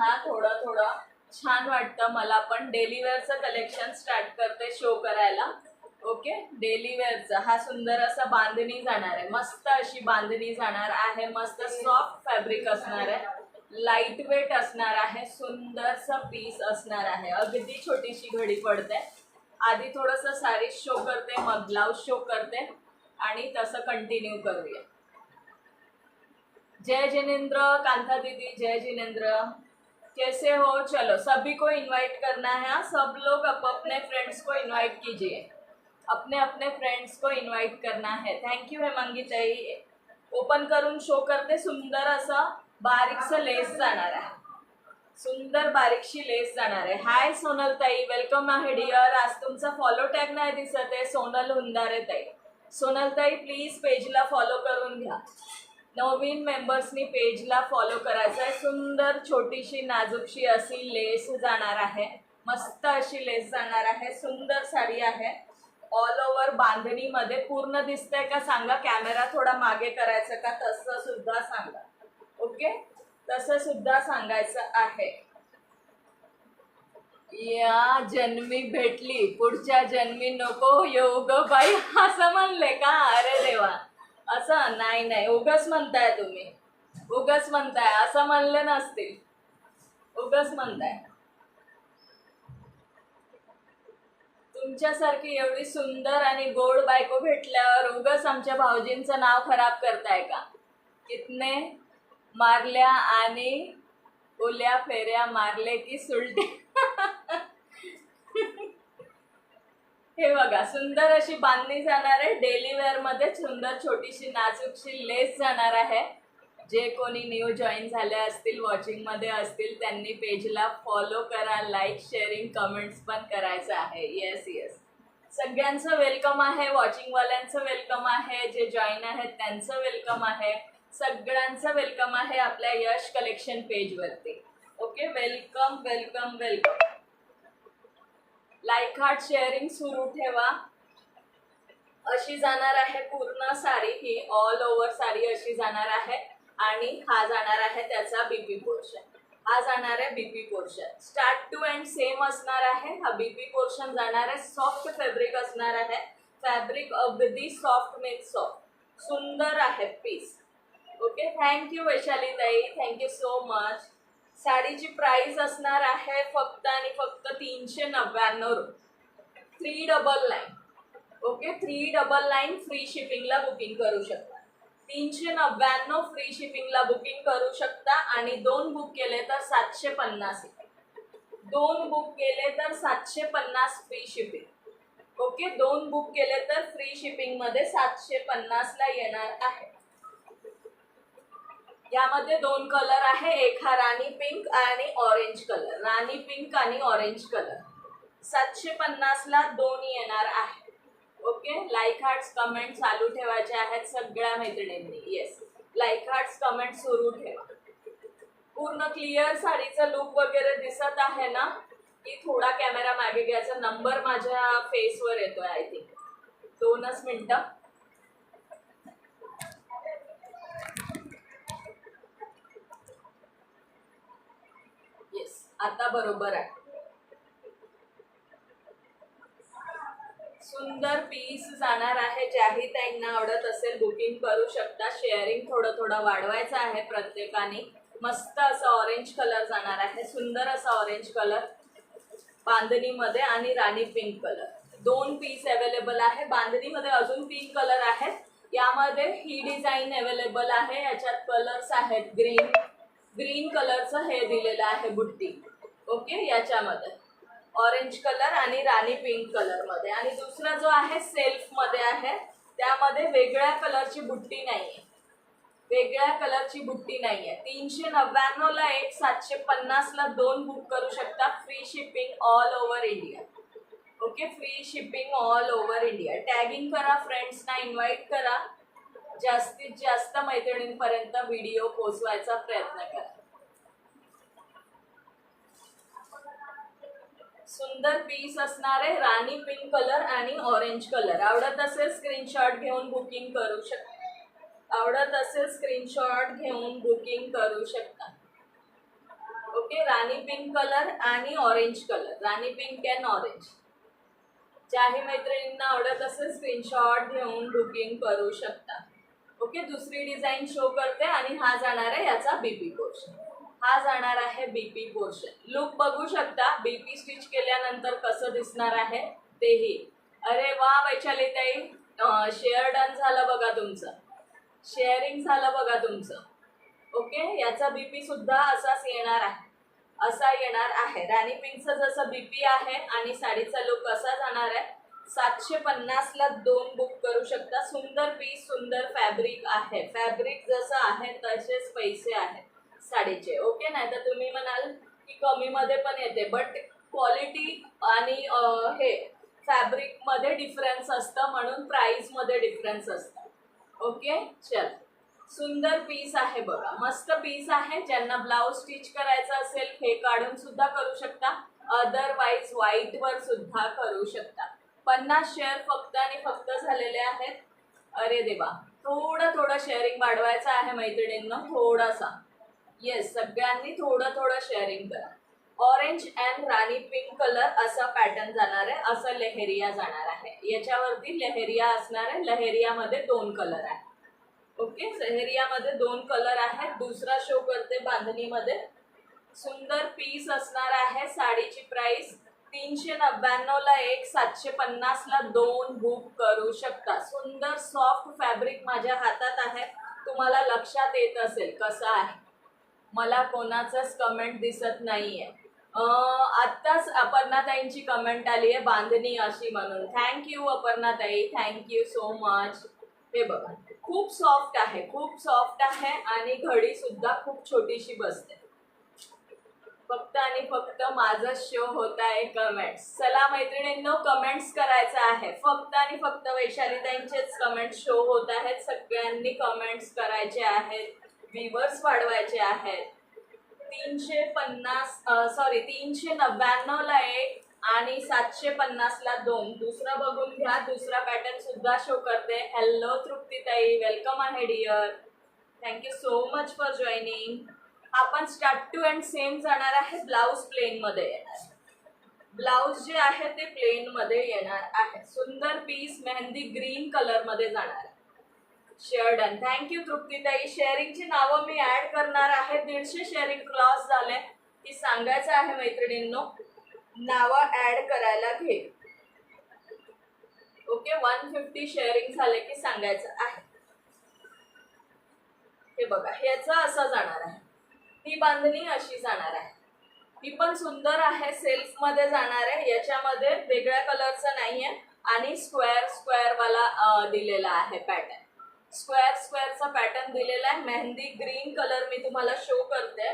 राहा, थोडं थोडं छान वाटतं मला पण. डेली वेअरचं कलेक्शन स्टार्ट करते शो करायला. ओके, डेली वेअरचा हा सुंदर असा बांधणी जाणार आहे, मस्त अशी बांधणी जाणार आहे, मस्त सॉफ्ट फॅब्रिक असणार आहे, लाईट वेट असणार आहे, सुंदरसा पीस असणार आहे. अगदी छोटीशी घडी पडते. आधी थोडंसं साडी शो करते, मग ब्लाउज शो करते आणि तसं कंटिन्यू करूया. जय जिनेंद्र, कांता दीदी जय जिनेंद्र, कैसे हो? चलो सभी को इनवाइट करना है, सब लोग अपने फ्रेंड्स को इनवाइट कीजिए, अपने अपने फ्रेंड्स को इनवाइट करना है. थँक्यू हेमांगी ताई. ओपन करून शो करते. सुंदर असं बारीकसं लेस जाणार आहे, सुंदर बारीकशी लेस जाणार आहे. हाय सोनल ताई, वेलकम आहे डिअर. आज तुमचा फॉलो टॅग नाही दिसत आहे, सोनल हुंदारे ताई. सोनल ताई प्लीज पेजला फॉलो करून घ्या. नवीन मेंबर्सनी पेजला फॉलो करायचं आहे. सुंदर छोटीशी नाजूकशी अशी लेस जाणार आहे, मस्त अशी लेस जाणार आहे. सुंदर साडी आहे, ऑल ओव्हर बांधणीमध्ये. पूर्ण दिसतंय का सांगा, कॅमेरा थोडा मागे करायचं का, तसं सुद्धा सांगा. ओके, तसं सुद्धा सांगायचं आहे. या जन्मी भेटली, पुढच्या जन्मी नको योग बाई, असं म्हणले का? अरे देवा, असं नाही नाही, उगाच म्हणताय तुम्ही, उगाच म्हणताय, असं म्हणले नसतील, उगाच म्हणताय. तुमच्यासारखी एवढी सुंदर आणि गोड बायको भेटल्यावर उगाच आमच्या भाऊजींचं नाव खराब करताय का? कितने मारल्या आणि ओल्या फेऱ्या मारले की सुलटे. हे बघा, सुंदर अशी बांधणी जाणार आहे. डेली वेअर मध्ये सुंदर छोटीशी नाजूकशी लेस जाणार आहे. जे कोणी न्यू जॉईन झाले असतील, वॉचिंग मध्ये असतील, त्यांनी पेजला फॉलो करा, लाईक शेअरिंग कमेंट्स पण करायचं आहे. येस येस, सगळ्यांचं वेलकम आहे, वॉचिंग वाल्यांचं वेलकम आहे, जे जॉईन आहेत त्यांचं वेलकम आहे, सगळ्यांचं वेलकम आहे आपल्या यश कलेक्शन पेज वरती. Okay, welcome welcome welcome. Like heart sharing सुरू ठेवा. अशी जाणार आहे पूर्ण साडी, ही ऑल ओव्हर साडी अशी जाणार आहे. आणि हा जाणार आहे त्याचा बीपी पोर्शन, हा जाणार आहे BP portion. Start to end same असणार आहे. हा बीपी पोर्शन जाणार आहे, सॉफ्ट फॅब्रिक असणार आहे. फॅब्रिक अगदी सॉफ्ट मेक सॉफ्ट, सुंदर आहे पीस. ओके, थँक्यू वैशाली ताई, थँक्यू सो मच. साडीची प्राइस असणार आहे फक्त आणि फक्त 399 रुपये, 399. ओके, 399 फ्री शिपिंगला बुकिंग करू शकता. 399 फ्री शिपिंगला बुकिंग करू शकता. आणि 2 बुक केले तर 750, 2 बुक केले तर 750 फ्री शिपिंग. ओके, 2 बुक केले तर फ्री शिपिंग मध्ये 750 ला येणार आहे. यामध्ये 2 कलर आहे, एक हा राणी पिंक आणि ऑरेंज कलर, राणी पिंक आणि ऑरेंज कलर. 750 ला 2 येणार आहे. ओके, लाईक हार्ट्स कमेंट चालू ठेवायचे आहेत सगळ्या मैत्रिणींनी. येस, लाईक हार्ट्स कमेंट सुरू ठेवा. पूर्ण क्लिअर साडीचा लुक वगैरे दिसत आहे ना? की थोडा कॅमेरा मागे घ्यायचा, नंबर माझ्या फेसवर येतोय. आय थिंक 2च मिनिटं. येस, आता बरोबर आहे. सुंदर पीस जाणार आहे. ज्याही ताईंना आवडत असेल बुकिंग करू शकता. शेअरिंग थोडं थोडं वाढवायचं आहे प्रत्येकाने. मस्त असं ऑरेंज कलर जाणार आहे, सुंदर असा ऑरेंज कलर बांधणीमध्ये आणि राणी पिंक कलर. 2 पीस अवेलेबल आहे. बांधणीमध्ये अजून 3 कलर आहेत. यामध्ये ही डिझाईन अवेलेबल आहे. याच्यात कलर्स आहेत, ग्रीन कलरचं हे दिलेलं आहे बुट्टी. ओके, याच्यामध्ये ऑरेंज कलर आणि राणी पिंक कलर मध्ये. आणि दुसरा जो आहे सेल्फ मध्ये आहे, त्यामध्ये वेगळ्या कलरची बुट्टी नाहीये, वेगळ्या कलरची बुट्टी नाहीये. 399 ला एक, 750 ला 2 बुक करू शकता. Free shipping all over India. Okay, free shipping all over India. Tagging करा, फ्रेंड्सना इन्व्हाइट करा, जास्तीत जास्त मैत्रिणींपर्यंत व्हिडिओ पोहोचवायचा प्रयत्न करा. सुंदर पीस असणार आहे, राणी पिंक कलर आणि ऑरेंज कलर. आवडत असेल स्क्रीनशॉट घेऊन बुकिंग करू शकता, आवडत असेल स्क्रीनशॉट घेऊन बुकिंग करू शकता. ओके. ओके, राणी पिंक कलर आणि ऑरेंज कलर, राणी पिंक अँड ऑरेंज. ज्याही मैत्रिणींना आवडत असेल स्क्रीनशॉट घेऊन बुकिंग करू शकता. ओके, दुसरी डिझाईन शो करते आणि हा जाणार आहे याचा बीपी पोर्शन. हा जाणार आहे बीपी पोर्शन. लुक बघू शकता बीपी स्टिच केल्यानंतर कसं दिसणार आहे तेही. अरे वा वैशाली ताई, शेअर डन झालं बघा तुमचं, शेअरिंग झालं बघा तुमचं. ओके, याचा बीपी सुद्धा असाच येणार आहे, असा येणार आहे. राणी पिंकचं जसं बीपी आहे आणि साडीचा लुक कसा जाणार आहे. 750 ला 2 बुक करू शकता. सुंदर पीस, सुंदर फॅब्रिक आहे. फॅब्रिक जसं आहे तसेच पैसे आहेत साडीचे. ओके, नाही तर तुम्ही म्हणाल की कमी मध्ये पण येते, बट क्वालिटी आणि हे फॅब्रिक मध्ये डिफरन्स असतं, म्हणून प्राइस मध्ये डिफरन्स असतं. ओके, चल, सुंदर पीस आहे बघा, मस्त पीस आहे. ज्यांना ब्लाउज स्टिच करायचा असेल हे काढून सुद्धा करू शकता, अदरवाईज व्हाईट वर सुद्धा करू शकता. 50 शेअर फक्त आणि फक्त झालेले आहेत. अरे देवा, थोडं शेअरिंग वाढवायचं आहे मैत्रिणींना, थोडासा. येस, सगळ्यांनी थोडं शेअरिंग करा. Orange and Rani pink colour असा पॅटर्न जाणार आहे, असं लेहेरिया जाणार आहे. याच्यावरती लेहेरिया असणार आहे. लेहेरियामध्ये 2 कलर आहे. ओके, लेहेरियामध्ये 2 कलर आहेत. दुसरा शो करते बांधणीमध्ये. सुंदर पीस असणार आहे. साडीची प्राइस 399 ला 1, 750 ला 2 बुक करू शकता. सुंदर सॉफ्ट फॅब्रिक माझ्या हातात आहे. तुम्हाला लक्षात येत असेल कसं आहे. मला कोणाचंच कमेंट दिसत नाहीये. आत्ताच अपर्णाताईंची कमेंट आली आहे बांधणी अशी म्हणून. Thank you Aparnatai, thank you so much. हे बघा, खूप सॉफ्ट आहे, खूप सॉफ्ट आहे आणि घडी सुद्धा खूप छोटीशी बसते. फक्त आणि फक्त माझा शो होत आहे कमेंट्स. चला मैत्रिणींनो, कमेंट्स करायचं आहे. फक्त आणि फक्त वैशालीताईंचेच कमेंट शो होत आहेत. सगळ्यांनी कमेंट्स करायचे आहेत, व्ह्यूअर्स वाढवायचे आहेत. 399 ला 1 आणि 750 ला 2. दुसरा बघून घ्या, दुसरा पॅटर्न सुद्धा शो करते. हॅलो तृप्तीताई, वेलकम आहे dear, thank you so much for joining. आपण स्टार्ट टू एंड सेम जाणार आहे. ब्लाउज प्लेन मध्ये येणार, ब्लाउज जे आहे ते प्लेन मध्ये येणार आहे. सुंदर पीस मेहंदी ग्रीन कलर मध्ये जाणार आहे. Share done, thank you Truptitai. शेअरिंगची नावं मी ऍड करणार आहे. 150 शेअरिंग क्रॉस झाले की सांगायचं आहे मैत्रिणींनो, नावं ऍड करायला घे. ओके, 150 शेअरिंग झाले की सांगायचं आहे. हे बघा, ह्याचं असं जाणार आहे. ही बांधणी अशी जाणार आहे. ही पण सुंदर आहे, सेल्फ मध्ये जाणार आहे. याच्यामध्ये वेगळ्या कलरचं नाहीये आणि स्क्वेअर वाला दिलेला आहे पॅटर्न. स्क्वेअरचा पॅटर्न दिलेला आहे. मेहंदी ग्रीन कलर मी तुम्हाला शो करते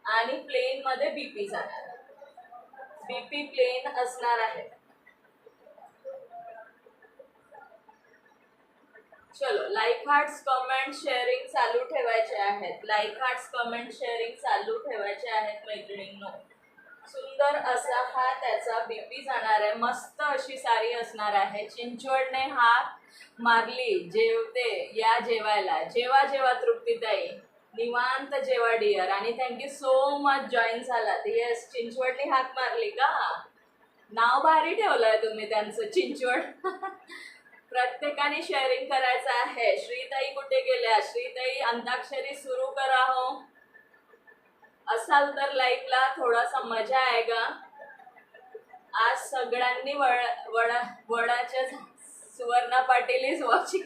आणि प्लेन मध्ये बीपी जाणार आहे. बीपी प्लेन असणार आहे. चलो, लाईक हार्ट्स, कमेंट, शेअरिंग चालू ठेवायचे आहेत. लाईक हार्ट्स, कमेंट, शेअरिंग चालू ठेवायचे आहेत मैत्रिणींनो. सुंदर असा हा त्याचा बीपी जाणार आहे. मस्त अशी साडी असणार आहे. चिंचवडने हात मारली, जेवते या जेवायला. जेवा जेवा तृप्तीताई, निवांत जेवा डिअर. आणि थँक्यू सो मच जॉईन झालात. येस, चिंचवडने हात मारली का? नाव भारी ठेवलंय तुम्ही त्यांचं, चिंचवड. प्रत्येकाने शेअरिंग करायचं आहे. श्रीताई कुठे गेल्या? श्रीताई, अंताक्षरी सुरू करा हो. असाल तर लाईव्हला थोडासा मजा आहे का? आज सगळ्यांनी वडाच्या Suvarna Patil is watching.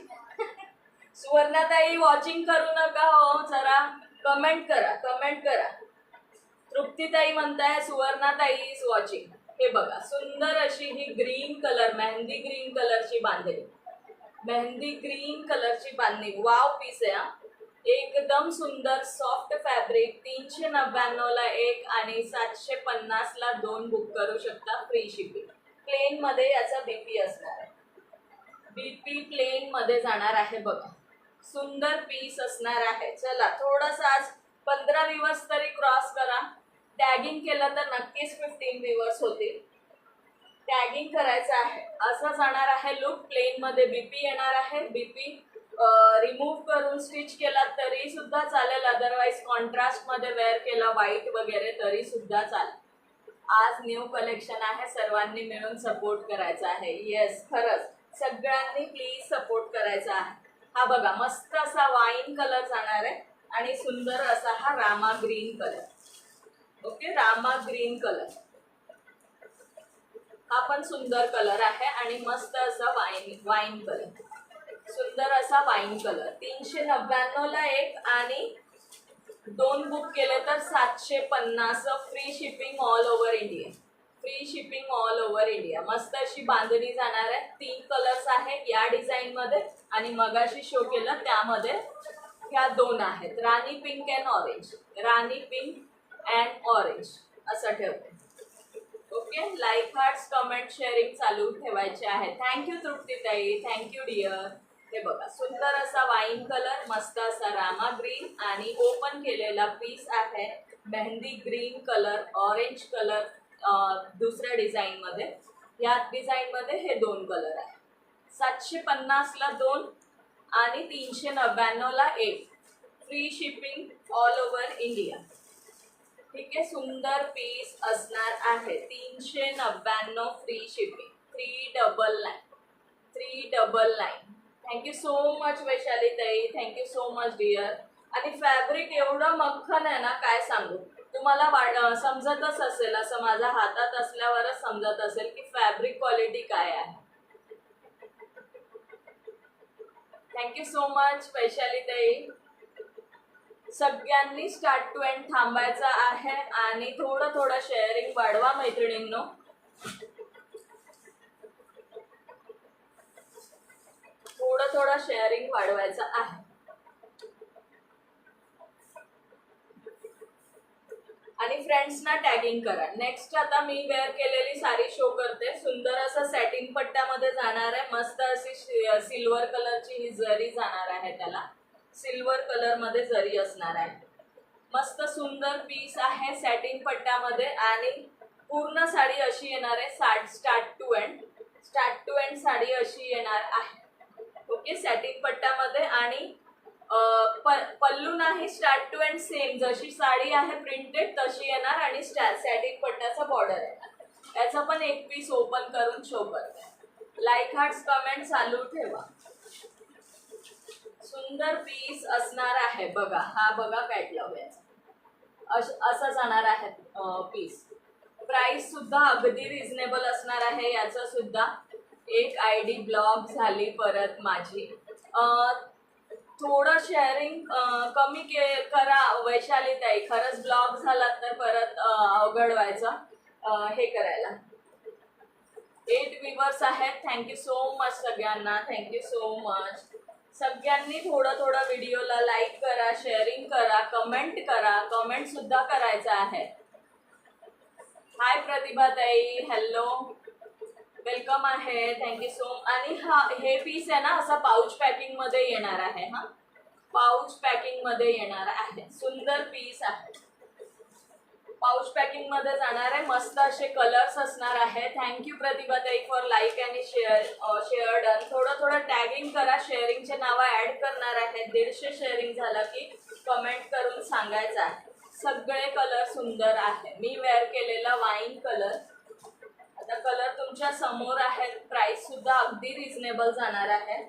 Suvarnatai watching करू नका हो, जरा कमेंट करा, कमेंट करा. तृप्तीताई म्हणताय सुवर्णाताई इज वॉचिंग. हे बघा, सुंदर अशी ही ग्रीन कलर, मेहंदी ग्रीन कलरची बांधणी, मेहंदी ग्रीन कलरची बांधणी. वाव पीस आहे हा, एकदम सुंदर सॉफ्ट फॅब्रिक. 399 ला 1 आणि 750 ला 2 बुक करू शकता, फ्री शिपिंग. प्लेन मध्ये याचा बीपी असणार आहे. बीपी प्लेन मध्ये जाणार आहे बघा. सुंदर पीस असणार आहे. चला, थोडंसं आज 15 व्ह्यूअर्स तरी क्रॉस करा. टॅगिंग केलं तर नक्कीच 15 व्ह्यूअर्स होतील. टॅगिंग करायचं आहे. असं जाणार आहे लुक. प्लेन मध्ये बीपी येणार आहे. बीपी रिमूव्ह करून स्टिच केला तरी सुद्धा चालेल, अदरवाईज कॉन्ट्रास्ट मध्ये वेअर केला व्हाईट वगैरे तरी सुद्धा चालेल. आज न्यू कलेक्शन आहे, सर्वांनी मिळून सपोर्ट करायचा आहे. येस, खरंच सगळ्यांनी प्लीज सपोर्ट करायचा आहे. हा बघा मस्त असा वाईन कलर जाणार आहे आणि सुंदर असा हा Rama green colour. Okay, Rama green colour हा पण सुंदर कलर आहे आणि मस्त असा वाईन कलर, सुंदर असा वाईन कलर. 399 ला एक आणि 2 बुक केले तर 750. Free shipping all over India, free shipping all over India. मस्त अशी बांधणी जाणार आहे. 3 कलर्स आहेत या डिझाईन मध्ये आणि मगाशी शो केलं त्यामध्ये ह्या 2 आहेत, राणी पिंक अँड ऑरेंज. राणी पिंक अँड ऑरेंज असं ठेवते. Okay, like, hearts, comment, sharing चालू ठेवायचे आहे. Thank you Truptitai, thank you dear. हे बघा सुंदर असा वाईन कलर, मस्त असा रामा ग्रीन आणि ओपन केलेला पीस आहे mehndi green colour, orange colour दुसऱ्या डिझाईन मध्ये. या डिझाईन मध्ये हे 2 कलर आहे. 750 ला 2 आणि 399 ला 1. Free shipping all over India. ठीक आहे, सुंदर पीस असणार आहे. 399 free shipping. 399. Thank you so much Vaishali ताई, थँक्यू सो मच डिअर. आणि फॅब्रिक एवढं मक्खन आहे ना, काय सांगू तुम्हाला. समजतच असेल, असं माझ्या हातात असल्यावरच समजत असेल की फॅब्रिक क्वालिटी काय आहे. थँक्यू सो मच वैशाली ताई. सगळ्यांनी स्टार्ट टू एंड थांबायचं आहे आणि थोडं थोडं शेअरिंग वाढवा मैत्रिणींनो. थोडं शेअरिंग वाढवायचं आहे. आणि फ्रेंड्सना टॅगिंग करा. नेक्स्ट आता मी वेअर केलेली साडी शो करते. सुंदर असं सॅटिन पट्ट्यामध्ये जाणार आहे. मस्त अशी सिल्वर कलरची ही जरी जाणार आहे, त्याला सिल्वर कलर मध्ये जरी असणार आहे. मस्त सुंदर पीस आहे सॅटिन पट्ट्यामध्ये आणि पूर्ण साडी अशी येणार आहे. स्टार्ट टू एंड साडी अशी येणार आहे. ओके, सॅटिन पट्ट्यामध्ये आणि पल्लू नाही, स्टार्ट टू एंड सेम जशी साडी आहे प्रिंटेड तशी येणार आणि सॅटिन पट्ट्याचा बॉर्डर आहे. याचा पण एक पीस ओपन करून शो करते. लाईक, हार्ट्स, कमेंट चालू ठेवा. सुंदर पीस असणार आहे. बघा, हा बघा कॅटलॉग याचा असं जाणार आहे पीस. प्राइस सुद्धा अगदी रिझनेबल असणार आहे. याचं सुद्धा एक आयडी ब्लॉक झाली परत माझी. थोडं शेअरिंग कमी करा वैशाली ताई. खरंच ब्लॉक झाला तर परत अवघड व्हायचं हे करायला. 8 व्ह्यूअर्स आहेत. थँक्यू सो मच सगळ्यांना, थँक्यू सो मच. सगळ्यांनी थोडं व्हिडिओला लाईक करा, शेअरिंग करा, कमेंट करा. कमेंट सुद्धा करायचं आहे. हाय प्रतिभा ताई, हॅलो, वेलकम आहे. Thank you so. आणि हा हे पीस आहे ना, असा पाऊच पॅकिंग मध्ये येणार आहे. हा पाऊच पॅकिंग मध्ये येणार आहे. सुंदर पीस आहे, पाऊच पॅकिंग मध्ये जाणार आहे. मस्त असे कलर्स असणार आहे. थँक्यू प्रतिभा ताई फॉर लाईक आणि शेअर डन. थोडं टॅगिंग करा. शेअरिंगचे नावं ऍड करणार आहे. 150 शेअरिंग झालं की कमेंट करून सांगायचं आहे. सगळे कलर सुंदर आहे. मी वेअर केलेला वाईन कलर. आता कलर तुमच्या समोर आहेत. प्राइस सुद्धा अगदी रिझनेबल जाणार आहे.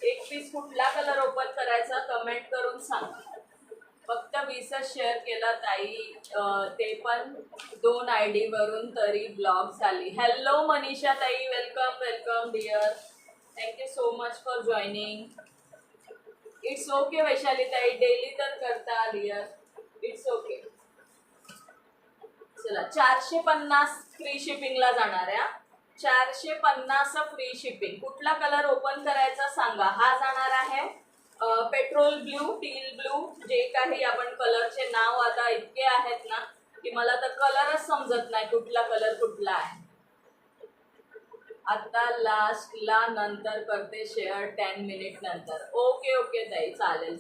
एक पीस कुठला कलर ओपन करायचा कमेंट करून सांगा. फक्त 20 शेअर केला ताई, ते पण 2 आयडी वरून तरी ब्लॉक झाली. Hello Manisha tai, welcome dear. Thank you so much for joining. It's okay Vaishali tai, daily तर करता डिअर, इट्स ओके. चला, 450 फ्री शिपिंगला जाणार आहे. 450 फ्री शिपिंग. कुठला कलर ओपन करायचा सांगा. हा जाणार आहे पेट्रोल ब्ल्यू, टील ब्ल्यू, जे काही आपण कलरचे नाव आता इतके आहेत ना की मला तर कलरच समजत नाही कुठला कलर कुठला आहे. आता लास्टला नंतर करते शेअर 10 मिनिट नंतर. ओके ताई, चालेल.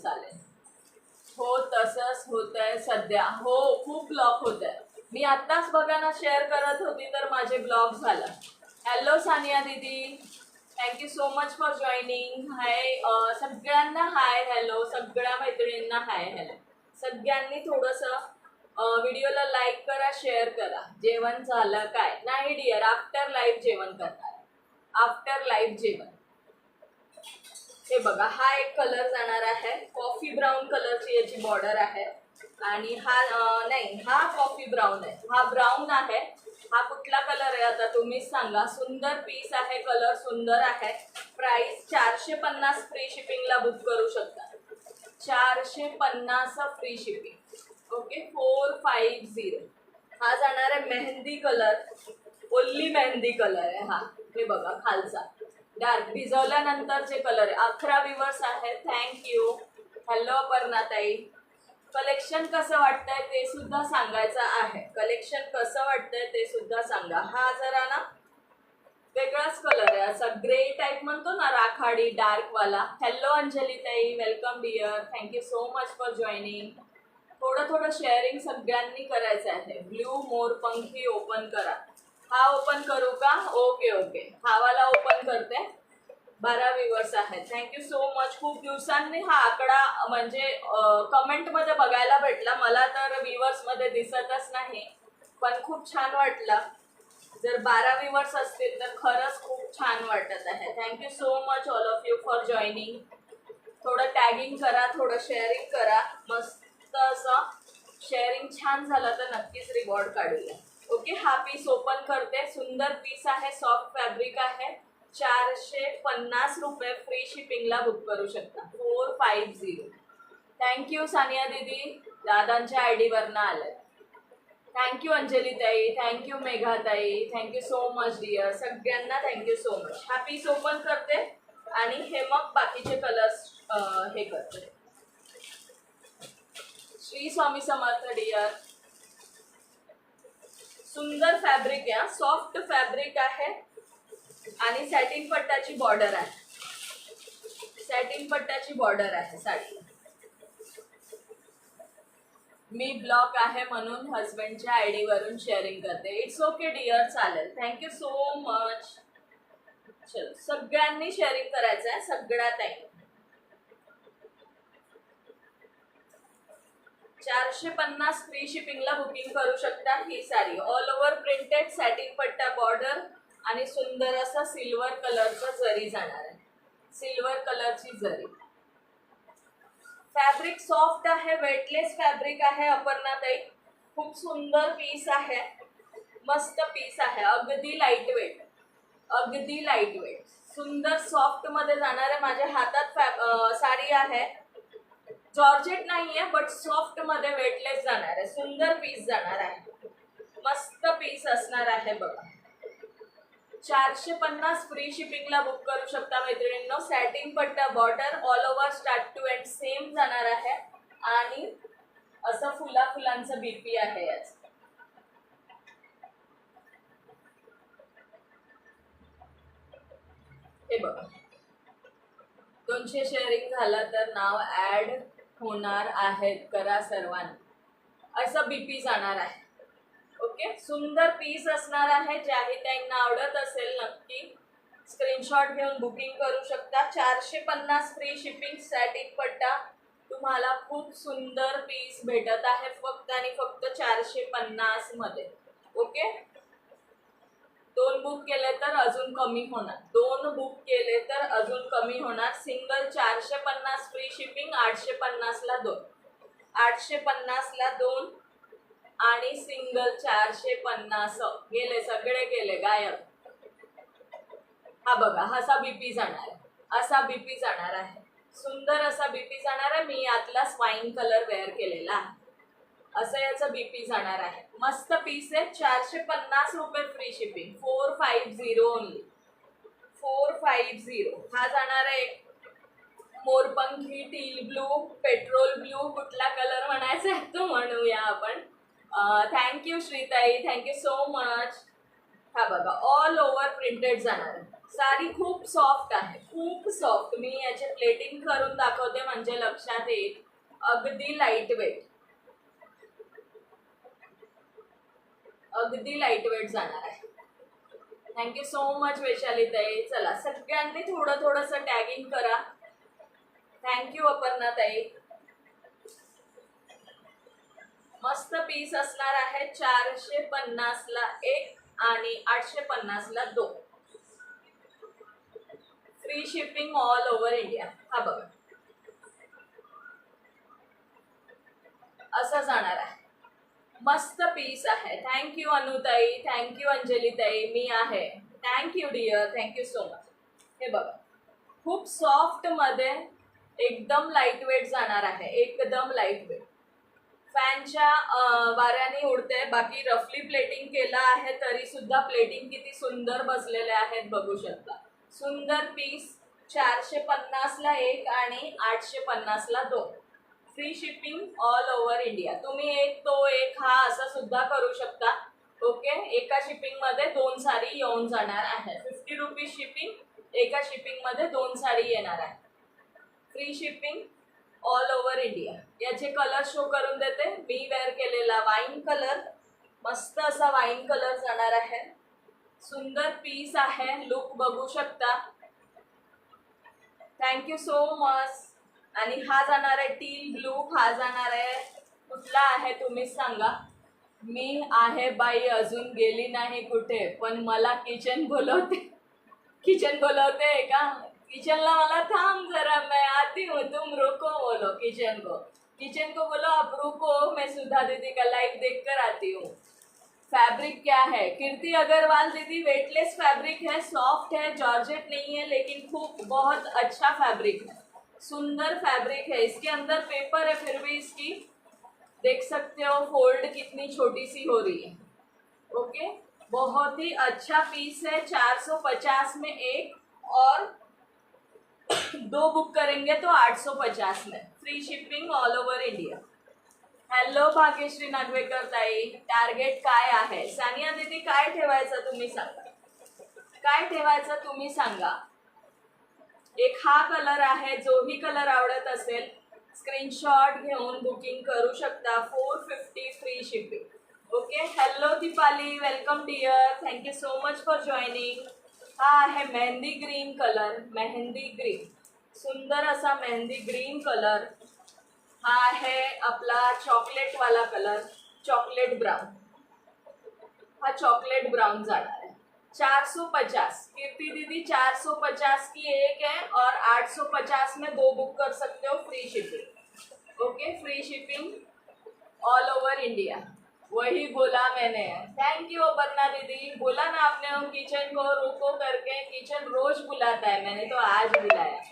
हो, तसंच होत आहे सध्या. हो, खूप ब्लॉक होत आहे. मी आत्ताच बघा ना शेअर करत होती तर माझे ब्लॉक झालं. हॅलो सानिया दीदी, thank you so much for joining. Hi सगळ्यांना, हाय हॅलो, सगळ्या मैत्रिणींना हाय हॅलो. सगळ्यांनी थोडंसं व्हिडिओला लाईक करा, शेअर करा. जेवण झालं काय? नाही डिअर, आफ्टर लाईव्ह जेवण करणार. आफ्टर लाईव्ह जेवण. हे बघा, हा एक कलर जाणार आहे. कॉफी ब्राऊन कलरची याची बॉर्डर आहे. आणि हा नाही, हा कॉफी ब्राऊन आहे. हा ब्राऊन आहे. हा कुठला कलर आहे आता तुम्हीच सांगा. सुंदर पीस आहे, कलर सुंदर आहे. प्राइस 450 फ्री शिपिंगला बुक करू शकता. 450 फ्री शिपिंग. ओके, 450. हा जाणार आहे मेहंदी कलर. ओल्ली मेहंदी कलर आहे हा. हे बघा खालचा डार्क भिजवल्यानंतरचे कलर आहे. 11 व्ह्यूअर्स आहेत. थँक्यू. हॅलो अपर्णाताई. कलेक्शन कसं वाटतंय ते सुद्धा सांगायचं आहे. कलेक्शन कसं वाटतंय ते सुद्धा सांगा. हा जरा ना वेगळाच कलर आहे, असा ग्रे टाईप म्हणतो ना, राखाडी डार्क वाला. Hello Anjali tai, welcome dear. Thank you so much for joining. थोडं थोडं शेअरिंग सगळ्यांनी करायचं आहे. ब्ल्यू मोरपंखी ओपन करा. हा ओपन करू का? ओके ओके, हा वाला ओपन करते. 12 व्ह्यूअर्स आहेत. Thank you so much. खूप दिवसांनी हा आकडा म्हणजे कमेंटमध्ये बघायला भेटला. मला तर व्ह्यूअर्समध्ये दिसतच नाही, पण खूप छान वाटलं. जर 12 व्ह्यूअर्स असतील तर खरंच खूप छान वाटत आहे. Thank you so much all of you for joining. थोडं टॅगिंग करा, थोडं शेअरिंग करा. मस्त असं शेअरिंग छान झालं तर नक्कीच रिवॉर्ड काढूया. ओके, हा पीस ओपन करते. सुंदर पीस आहे, सॉफ्ट फॅब्रिक आहे. 450 रुपये फ्री शिपिंगला बुक करू शकता. 450. थँक्यू सानिया दीदी, दादांच्या आय डीवरनं आलंय. थँक्यू अंजली ताई, थँक्यू मेघा ताई, थँक्यू सो मच डिअर. सगळ्यांना थँक्यू सो मच. हा पीस ओपन करते आणि हे मग बाकीचे कलर्स हे करते. श्री स्वामी समर्थ डिअर. सुंदर फॅब्रिक आहे, सॉफ्ट फॅब्रिक आहे आणि सॅटिन पट्टाची बॉर्डर आहे. सॅटिन पट्टाची बॉर्डर आहे साडी. मी ब्लॉक आहे म्हणून हस्बंडच्या आय डीवरून शेअरिंग करते. इट्स ओके डिअर, चालेल. Thank you so much. चलो, सगळ्यांनी शेअरिंग करायचं आहे, सगळ्यात आहे. 450 फ्री शिपिंगला बुकिंग करू शकता. ही sari all over printed, satin पट्टा बॉर्डर आणि सुंदर असा सिल्वर कलरचा जरी जाणार आहे. सिल्वर कलरची जरी. फॅब्रिक सॉफ्ट आहे, वेटलेस फॅब्रिक आहे अपर्णाताई. खूप सुंदर पीस आहे, मस्त पीस आहे. अगदी लाईट वेट, अगदी लाईट वेट. सुंदर सॉफ्ट मध्ये जाणार आहे. माझ्या हातात साडी आहे. जॉर्जेट नाहीये बट सॉफ्ट मध्ये वेटलेस जाणार आहे. सुंदर पीस जाणार आहे, मस्त पीस असणार आहे बघा. 450 फ्री शिपिंगला बुक करू शकता मैत्रिणींनो. सॅटिन पट्टा border all over start to end same जाणार आहे आणि असं फुला फुलांचं बीपी आहे याच. हे बघा, 200 शेअरिंग झाला तर नाव ऍड होणार आहेत, करा सर्वांनी. असं बीपी जाणार आहे. ओके, सुंदर पीस असणार आहे. ज्याही त्यांना आवडत असेल नक्की स्क्रीनशॉट घेऊन बुकिंग करू शकता. 450 फ्री शिपिंग, सॅटिन पट्टा. तुम्हाला खूप सुंदर पीस भेटत आहे फक्त आणि फक्त 450 मध्ये. ओके, 2 बुक केले तर अजून कमी होणार. 2 बुक केले तर अजून कमी होणार. सिंगल 450 फ्री शिपिंग, 850 ला 2, 850 ला 2 आणि सिंगल 450. गेले सगळे, गेले गायब. हा बघा, असा बीपी जाणार आहे, असा बीपी जाणार आहे. सुंदर असा बीपी जाणार आहे. मी यातला स्वाईन कलर वेअर केलेला आहे. असं याचं बीपी जाणार आहे. मस्त पीस आहे. 450 रुपये फ्री शिपिंग. 450 ओनली, 450. हा जाणार आहे मोरपंखी, टील ब्लू, पेट्रोल ब्लू, कुठला कलर म्हणायचा आहे तो म्हणूया आपण. Thank you Shritai, thank you so much. हा बघा, ऑल ओव्हर प्रिंटेड जाणार आहे. साडी खूप सॉफ्ट आहे, खूप सॉफ्ट. मी याचे प्लेटिंग करून दाखवते म्हणजे लक्षात येईल. अगदी लाईट वेट, अगदी लाईट वेट जाणार आहे. थँक्यू सो मच वैशाली ताई. चला सगळ्यांनी थोडं थोडंसं टॅगिंग करा. थँक्यू अपर्णा ताई. मस्त पीस असणार आहे 450 ला एक आणि 850 ला 2. Free shipping all over India. हा बघा असं जाणार आहे. मस्त पीस आहे. थँक्यू अनुताई, थँक्यू अंजली ताई. मी आहे. Thank you dear, thank you so much. हे बघा खूप सॉफ्ट मध्ये एकदम लाईट वेट जाणार आहे. एकदम लाईट वेट. फॅनच्या वाऱ्याने उडते. बाकी रफली प्लेटिंग केलं आहे तरी सुद्धा प्लेटिंग किती सुंदर बसलेले आहेत बघू शकता. सुंदर पीस 450 ला एक आणि 850 ला 2. Free shipping all over India. तुम्ही एक तो एक हा असं सुद्धा करू शकता. ओके, एका शिपिंग मध्ये 2 साडी येऊन जाणार आहे. 50 रुपीज शिपिंग, एका शिपिंग मध्ये 2 साडी येणार आहे. Free shipping all over India. याचे कलर शो करून देते. मी वेअर केलेला वाईन कलर, मस्त असा वाईन कलर जाणार आहे. सुंदर पीस आहे. लुक बघू शकता. Thank you so much. आणि हा जाणार आहे टील ब्लू. हा जाणार आहे कुठला आहे तुम्हीच सांगा. मी आहे बाई अजून गेली नाही कुठे, पण मला किचन बोलवते. किचन बोलवते का? किचनला मला थांब जरा, मैं आती हूँ, तुम रुको बोलो किचन को. किचन को बोलो आप रुको, मैं सुधा दीदी का लाइव देख कर आती हूँ. फैब्रिक क्या है? कीर्ति अग्रवाल दीदी वेटलेस फैब्रिक है, सॉफ्ट है, जॉर्जेट नहीं है, लेकिन खूब बहुत अच्छा फैब्रिक है. सुंदर फैब्रिक है. इसके अंदर पेपर है, फिर भी इसकी देख सकते हो फोल्ड कितनी छोटी सी हो रही है. ओके, बहुत ही अच्छा पीस है. 450 में एक और 2 बुक करेंगे तो 850 में. Free shipping all over India. Hello Bhagyashree Nagwekar ताई. टार्गेट काय आहे? सानिया दीदी काय ठेवायचं तुम्ही सांगा. काय ठेवायचं तुम्ही सांगा. एक हा कलर आहे. जोही कलर आवडत असेल स्क्रीनशॉट घेऊन बुकिंग करू शकता. 450 free shipping. Okay. Hello Deepali, welcome dear. Thank you so much for joining. हा आहे mehndi green colour. Mehndi green, सुंदर असा मेहंदी ग्रीन कलर. हा आहे आपला चॉकलेट वाला कलर, चॉकलेट ब्राउन. हा चॉकलेट ब्राउन जाणार है. 450. कीर्ति दीदी 450 की एक है और 850 में 2 बुक कर सकते हो. Free shipping. Okay, free shipping all over India. वही बोला मैंने. थैंक यू अपर्णा दीदी. बोला ना आपने हम किचन को रुको करके. किचन रोज बुलाता है, मैंने तो आज बुलाया.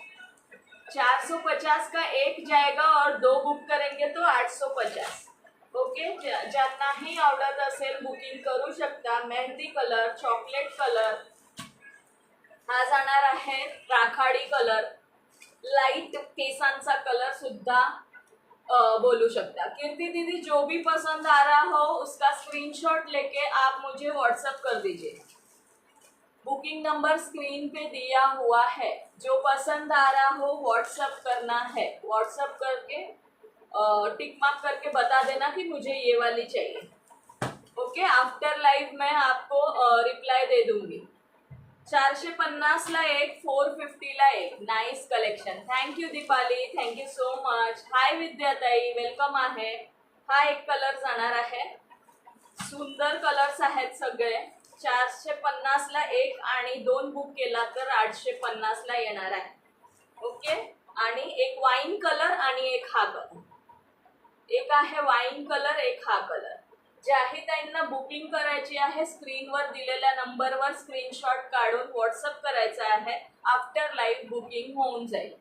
450 का एक जाएगा और 2 बुक करेंगे तो 850. ओके, ज्यांनाही आवडत असेल बुकिंग करू शकता. Mehndi colour, chocolate colour. हा जाणार आहे राखाडी कलर. लाइट केसांचा कलर सुद्धा बोलू सकता. कीर्ति दीदी जो भी पसंद आ रहा हो उसका स्क्रीनशॉट लेके आप मुझे व्हाट्सएप कर दीजिए. बुकिंग नंबर स्क्रीन पे दिया हुआ है. जो पसंद आ रहा हो व्हाट्सएप करना है. व्हाट्सएप करके टिक मार्क करके बता देना कि मुझे ये वाली चाहिए. ओके, आफ्टर लाइव मैं आपको रिप्लाई दे दूंगी. 450 ला एक, 450 ला एक. Nice collection. Thank you Deepali, thank you so much. Hi Vidyatai, welcome आहे. हा एक कलर जाणार आहे. सुंदर कलर्स आहेत सगळे. 450 ला एक आणि 2 बुक केला तर 850 ला येणार आहे. ओके, आणि एक वाईन कलर आणि एक हा कलर. एक आहे वाईन कलर, एक हा कलर. ज्याही ताईंना बुकिंग करायची आहे स्क्रीनवर दिलेल्या नंबरवर स्क्रीनशॉट काढून व्हाट्सअप करायचा आहे. आफ्टर लाइव बुकिंग होऊन जाईल.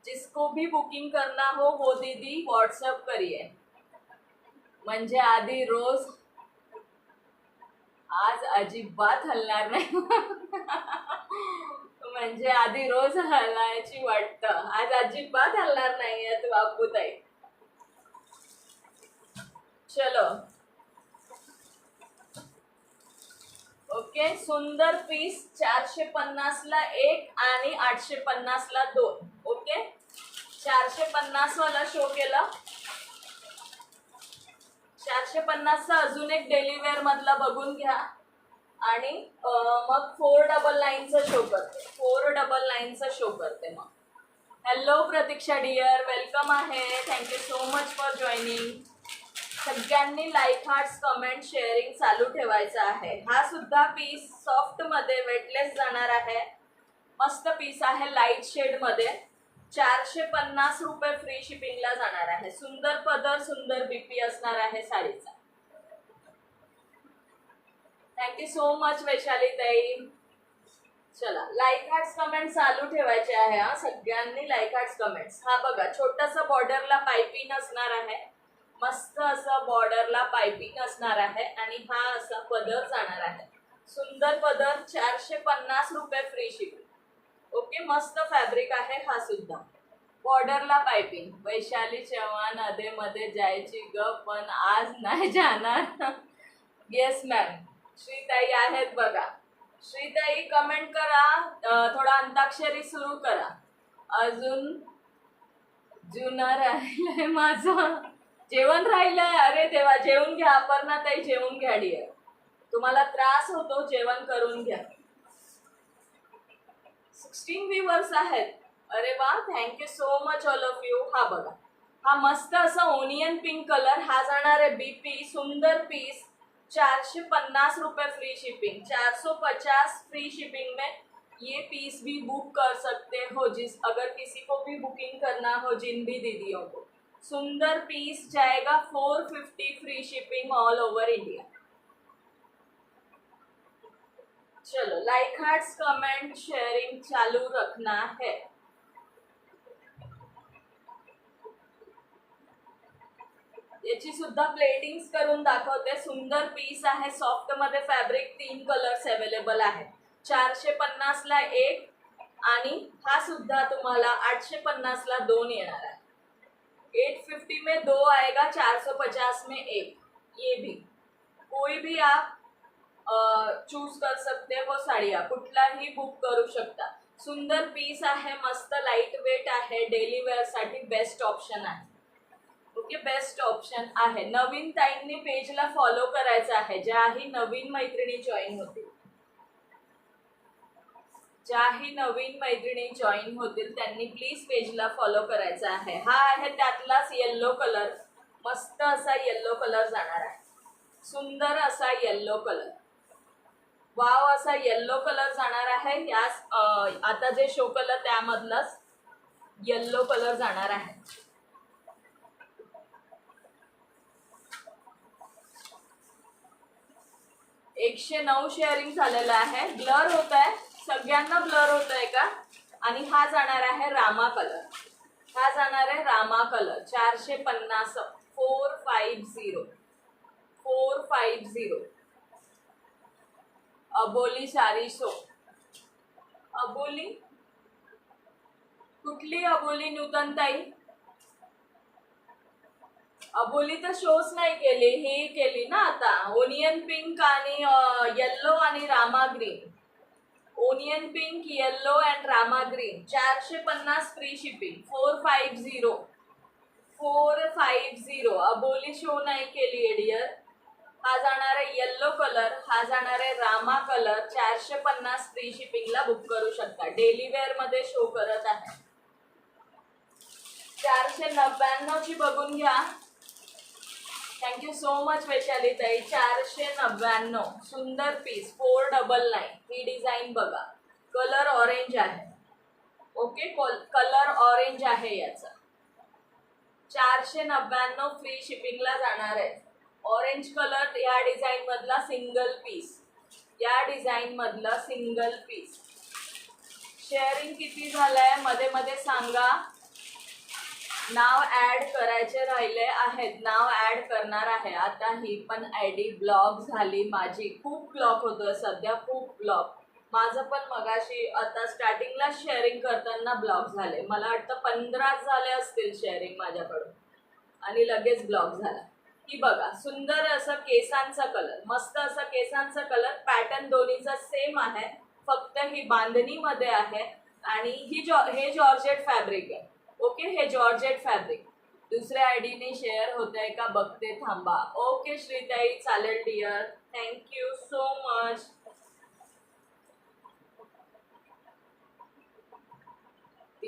जिसको भी बुकिंग करना हो वो दीदी व्हाट्सअप करिए. म्हणजे आधी रोज. आज अजिबात हलणार नाही. म्हणजे आधी रोज हलायची वाटतं. आज अजिबात हलणार नाहीये बापूताई. चलो. ओके, सुंदर पीस. 450 ला एक आणि 850 ला 2. ओके, 450 वाला शो केला. 450 चा अजून एक डेली वेअर मधला बघून घ्या. आणि मग 499चा शो करते, 499चा शो करते मग. हॅलो प्रतीक्षा डिअर, वेलकम आहे. Thank you so much for joining. सगळ्यांनी लाईक, हार्ट्स, कमेंट, शेअरिंग चालू ठेवायचं आहे. हा सुद्धा पीस सॉफ्ट मध्ये वेटलेस जाणार आहे. मस्त पीस आहे लाईट शेड मध्ये. 450 रुपये फ्री शिपिंगला जाणार आहे. सुंदर पदर, सुंदर बीपी असणार आहे साडीचा. थँक्यू सो मच वैशाली ताई. चला, लाईक हार्ट्स कमेंट चालू ठेवायचे आहे हा. सगळ्यांनी लाईक हार्ट्स कमेंट्स. हा बघा, छोटासा बॉर्डरला पायपिंग असणार आहे. मस्त असं बॉर्डरला पायपिंग असणार आहे आणि हा असा पदर जाणार आहे. सुंदर पदर, 450 रुपये फ्री शिपिंग. ओके, मस्त फॅब्रिक आहे हा सुद्धा. बॉर्डरला पायपिंग. वैशाली चव्हाण, अधे मध्ये जायची ग पण आज नाही जाणार. Yes ma'am. श्रीताई आहेत बघा. श्रीताई कमेंट करा, थोडा अंताक्षरी सुरू करा. अजून जुना राहिलंय माझं जेवण राहिलंय. अरे देवा, जेवून घ्या अपर्णा ताई, जेवून घ्या डिअर. तुम्हाला त्रास होतो, जेवण करून घ्या. 16 व्ह्यूअर्स आहेत. अरे वा, thank you so much all of you. हा बघा, हा मस्त असा ओनियन पिंक कलर, हा जाणार है बीपी. सुंदर पीस, 450 रुपए फ्री शिपिंग. 450 फ्री शिपिंग में ये पीस भी बुक कर सकते हो, जिस अगर किसी को भी बुकिंग करना हो, जिन भी दीदियों को. सुंदर पीस जाएगा 450 free shipping all over India. चलो, लाइक, हार्ट्स, कमेंट, शेयरिंग चालू रखना है. याची सुद्धा प्लेटिंग्स करून दाखवते. सुंदर पीस आहे, सॉफ्ट मध्ये फॅब्रिक. 3 कलर्स अवेलेबल आहे. 450 ला एक आणि हा सुद्धा तुम्हाला 850 ला 2 येणार आहे. 850 में 2 आएगा, 450 में एक. ये भी कोई भी आप चूज कर सकते हो साड़िया, कुठलाही बुक करू शकता. सुंदर पीस आहे, मस्त लाईट वेट आहे. डेली वेअर साठी बेस्ट ऑप्शन आहे. ओके, बेस्ट ऑप्शन आहे. नवीन ताईंनी पेजला फॉलो करायचं आहे. ज्याही नवीन मैत्रिणी जॉईन होतील, ज्याही नवीन मैत्रिणी जॉईन होतील त्यांनी प्लीज पेजला फॉलो करायचं आहे. हा आहे त्यातलाच येल्लो कलर. मस्त असा येल्लो कलर जाणार आहे. सुंदर असा येल्लो कलर, वाव असा येल्लो कलर जाणार आहे. याच आता जे शो कलर त्यामधलाच येल्लो कलर जाणार आहे. $109 शेअरिंग झालेलं आहे. ब्लर होत आहे, सगळ्यांना ब्लर होत आहे का? आणि हा जाणार आहे रामा कलर. हा जाणार आहे रामा कलर. 450 450 450. अबोली सारी शो. अबोली कुठली अबोली नूतन ताई? अबोली तर शोच नाही केली, ही केली ना आता. ओनियन पिंक आणि येल्लो आणि Rama green. Onion pink, yellow and Rama green. 450 free shipping. 450 450. Aboli show नाही केली आहे डिअर. हा जाणार आहे येल्लो कलर, हा जाणार आहे रामा कलर. 450 फ्री शिपिंगला बुक करू शकता. डेली वेअर मध्ये शो करत आहे. 499 ची बघून घ्या. थँक्यू सो मच वैशाली ताई. 499. सुंदर पीस. 499. ही डिझाईन बघा, कलर ऑरेंज आहे. ओके, कलर ऑरेंज आहे याचा. 499 फ्री शिपिंगला जाणार आहे. ऑरेंज कलर या डिझाईन मधला सिंगल पीस. या डिझाईन मधला सिंगल पीस. शेअरिंग किती झालंय मध्ये मध्ये सांगा. नाव ऍड करायचे राहिले आहेत, नाव ऍड करणार आहे आता. ही पण आयडी ब्लॉक झाली माझी. खूप ब्लॉक होतोय सध्या, खूप ब्लॉक. माझं पण मगाशी आता स्टार्टिंगला शेअरिंग करताना ब्लॉक झाले. मला वाटतं 15 झाले असतील शेअरिंग माझ्याकडून आणि लगेच ब्लॉक झाला. ही बघा, सुंदर असं केसांचा कलर, मस्त असा केसांचा कलर. पॅटर्न दोन्हीचा सेम आहे, फक्त ही बांधणीमध्ये आहे आणि हे जॉर्जेट फॅब्रिक आहे. ओके, हे जॉर्जेट फॅब्रिक. दुसऱ्या आयडीने शेअर होत आहे का बघते, थांबा. ओके श्रीताई, चालेल dear. Thank you so much.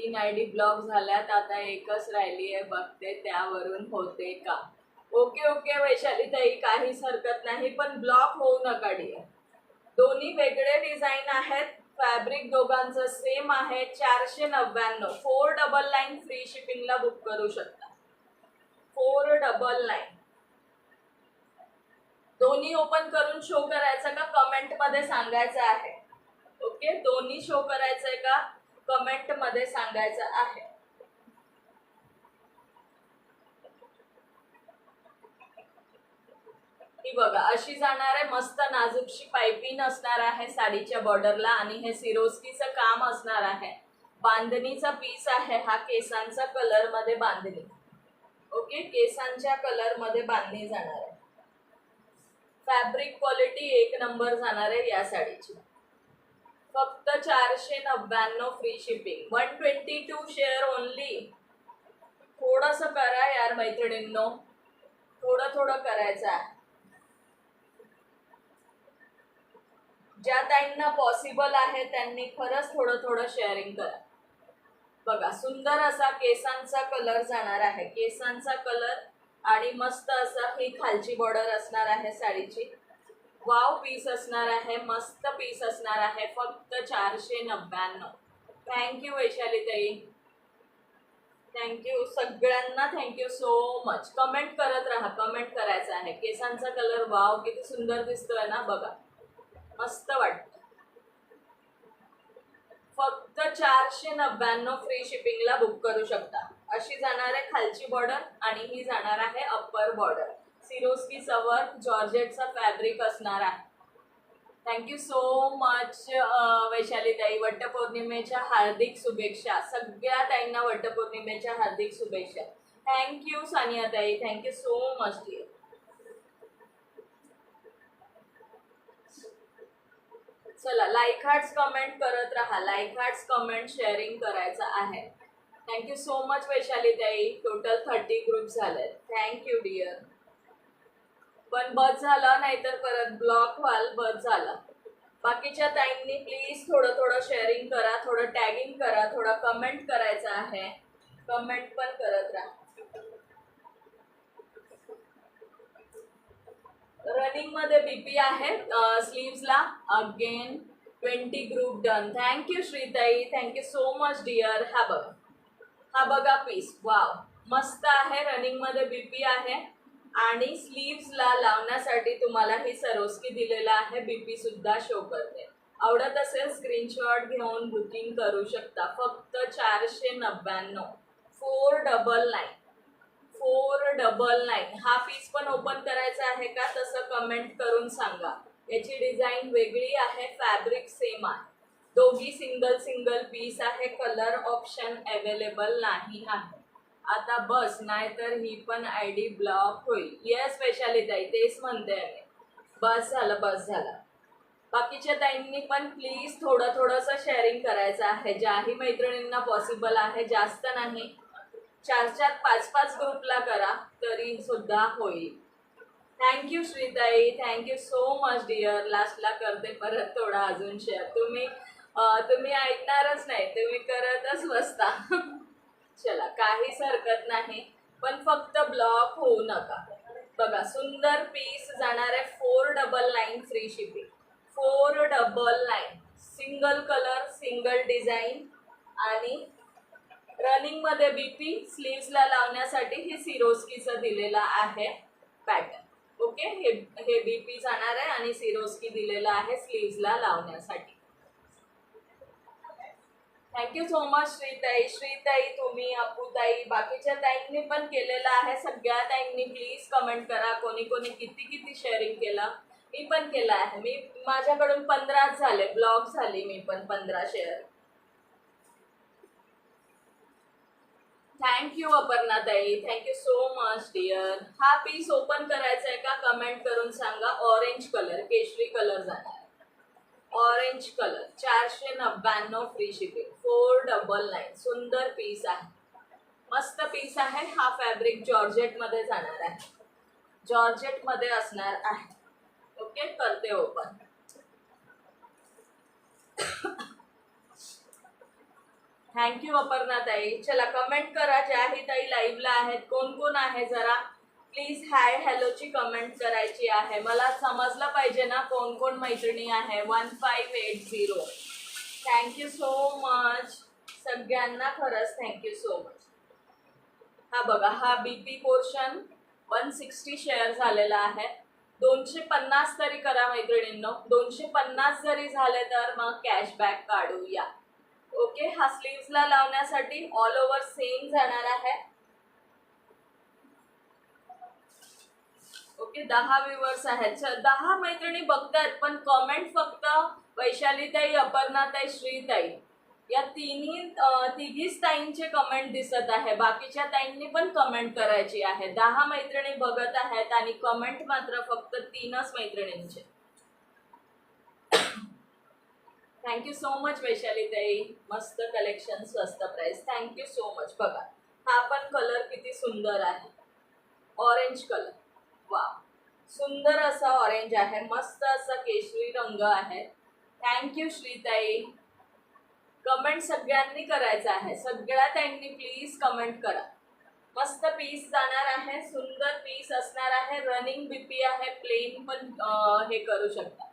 3 ID block झाल्यात, आता एकच राहिली आहे, बघते त्यावरून होते का. ओके ओके वैशाली ताई, काहीच हरकत नाही, पण ब्लॉक होऊ नका डिअर. दोन्ही वेगळे डिझाईन आहेत, फॅब्रिक दोघांचं सेम आहे. 499, 499 फ्री शिपिंगला बुक करू शकता. 499. दोन्ही ओपन करून शो करायचं का कमेंट मध्ये सांगायचं आहे. ओके, दोन्ही शो करायचंय का कमेंट मध्ये सांगायचं आहे. ही बघा अशी जाणार आहे, मस्त नाजूकशी पाइपिंग असणार आहे साडीच्या बॉर्डरला आणि हे सिरोस्कीचं काम असणार आहे. बांधणीचा पीस आहे हा, केसांचा कलर मध्ये बांधणी. ओके, केसांच्या कलर मध्ये बांधणी जाणार आहे. फॅब्रिक क्वालिटी एक नंबर जाणार आहे या साडीची. फक्त 499 फ्री शिपिंग. 122 share only. थोडस करा यार मैत्रिणींनो, थोडं थोडं करायचं आहे. ज्या ताईंना पॉसिबल आहे त्यांनी खरंच थोडं थोडं शेअरिंग करा. बघा सुंदर असा केसांचा कलर जाणार आहे, केसांचा कलर आणि मस्त असा ही खालची बॉर्डर असणार आहे साडीची. वाव पीस असणार आहे, मस्त पीस असणार आहे. फक्त 499. थँक्यू वैशाली ताई, थँक्यू सगळ्यांना, थँक्यू सो मच. कमेंट करत राहा, कमेंट करायचं आहे. केसांचा कलर वाव किती सुंदर दिसतोय ना, बघा मस्त वाटत. फक्त 499 फ्री शिपिंगला बुक करू शकता. अशी जाणार आहे खालची बॉर्डर आणि ही जाणार आहे अप्पर बॉर्डर. सिरोस्की सवर जॉर्जेटचा फॅब्रिक असणार आहे. थँक्यू सो मच वैशाली ताई. वटपौर्णिमेच्या हार्दिक शुभेच्छा सगळ्या ताईंना, वटपौर्णिमेच्या हार्दिक शुभेच्छा. थँक्यू सानिया ताई, थँक्यू सो मच डिअर. चला लाईक हार्ट्स कमेंट करत राहा, लाईक हार्ट्स कमेंट शेअरिंग करायचं आहे. Thank you so much Vaishali tai. Total 30 group झाले. Thank you dear. पण बस झालं, नाहीतर परत ब्लॉक व्हाल. बस झालं. बाकीच्या ताईंनी प्लीज थोडं थोडं शेअरिंग करा, थोडं टॅगिंग करा, थोडं कमेंट करायचं आहे. कमेंट पण करत राहा. रनिंग मध्ये बीपी आहे स्लीव्सला. Again 20 group done. Thank you Shritai, thank you so much dear. हा बघा, हा बघा पीस, वाव मस्त आहे. रनिंग मध्ये बीपी आहे आणि स्लीव्सला लावण्यासाठी तुम्हाला ही सरोस्की दिलेला आहे. बीपी सुद्धा शो करते. आवडत असेल स्क्रीनशॉट घेऊन बुकिंग करू शकता. फक्त 499. 499. 499. हा पीस पण ओपन करायचा आहे का तसं कमेंट करून सांगा. याची डिझाईन वेगळी आहे, फॅब्रिक सेम आहे. दोघी सिंगल सिंगल पीस आहे. कलर ऑप्शन अवेलेबल नाही आहे. आता बस, नाहीतर ही पण आयडी ब्लॉक होईल. येस वैशाली ताई, तेच म्हणते मी. बस झालं, बस झालं. बाकीच्या ताईंनी पण प्लीज थोडं थोडंसं शेअरिंग करायचं आहे. ज्याही मैत्रिणींना पॉसिबल आहे, जास्त नाही, 4-4, 5-5 ग्रुपला करा तरी सुद्धा होईल. Thank you Shritai, thank you so much dear. लास्टला करते परत थोडा अजून शेअर. तुम्ही ऐकणारच नाही, तुम्ही करतच बसता. चला काहीच हरकत नाही, पण फक्त ब्लॉक होऊ नका. बघा सुंदर पीस जाणार आहे. 499 free shipping. 499. Single colour, single design आणि रनिंग मध्ये बीपी. स्लीव्सला लावण्यासाठी हे सिरोस्कीचं दिलेला आहे पॅटर्न. ओके, हे बीपी जाणार आहे आणि सिरोस्की दिलेला आहे स्लीव्सला लावण्यासाठी. Thank you so much Shritai. Shritai, तुम्ही, अपूताई, बाकीच्या ताईंनी पण केलेलं आहे. सगळ्या ताईंनी प्लीज कमेंट करा कोणी कोणी किती किती शेअरिंग केलं. मी पण केलं आहे. माझ्याकडून 15 झाले, ब्लॉक झाली मी पण 15 शेअर. थँक्यू अपर्णा ताई, थँक्यू सो मच डिअर. हा पीस ओपन करायचा आहे का कमेंट करून सांगा. ऑरेंज कलर, केशरी कलर जाणार. Orange colour. 499 free shipping. 499. सुंदर पीस आहे, मस्त पीस आहे. हा फॅब्रिक जॉर्जेट मध्ये जाणार आहे, जॉर्जेट मध्ये असणार आहे. ओके, करते ओपन. थँक्यू अपर्णा ताई. चला कमेंट करा, ज्याही ताई लाईव्हला आहेत, कोण कोण आहे जरा प्लीज हाय हॅलोची कमेंट करायची आहे. मला समजलं पाहिजे ना कोण कोण मैत्रिणी आहे. 1580. थँक्यू सो मच सगळ्यांना, खरंच थँक्यू सो मच. हा बघा, हा बीपी पोर्शन 160 शेअर झालेला आहे. 250 तरी करा मैत्रिणींनो. 250 जरी झाले तर मग कॅशबॅक काढूया. ओके, हा स्लीव्सला लावण्यासाठी ऑल ओव्हर सेम जाणार आहे. ओके, 10 व्ह्युअर्स आहेत. 10 मैत्रिणी बघतायत, पण कमेंट फक्त वैशालीताई, अपर्णाताई, श्रीताई या तिघीच ताईंचे कमेंट दिसत आहे. बाकीच्या ताईंनी पण कमेंट करायची आहे. 10 मैत्रिणी बघत आहेत आणि कमेंट मात्र फक्त 3च मैत्रिणींचे. Thank you so much Vaishalitai. मस्त कलेक्शन, स्वस्त प्राइस. Thank you so much. बघा, हा पण कलर किती सुंदर आहे. ऑरेंज कलर, वा, सुंदर असा ऑरेंज आहे. मस्त असा केशरी रंग आहे. थँक्यू श्रीताई. कमेंट सगळ्यांनी करायचं आहे. सगळ्या ताईंनी प्लीज कमेंट करा. मस्त पीस जाणार आहे, सुंदर पीस असणार आहे. रनिंग बीपी आहे, प्लेन पण हे करू शकता.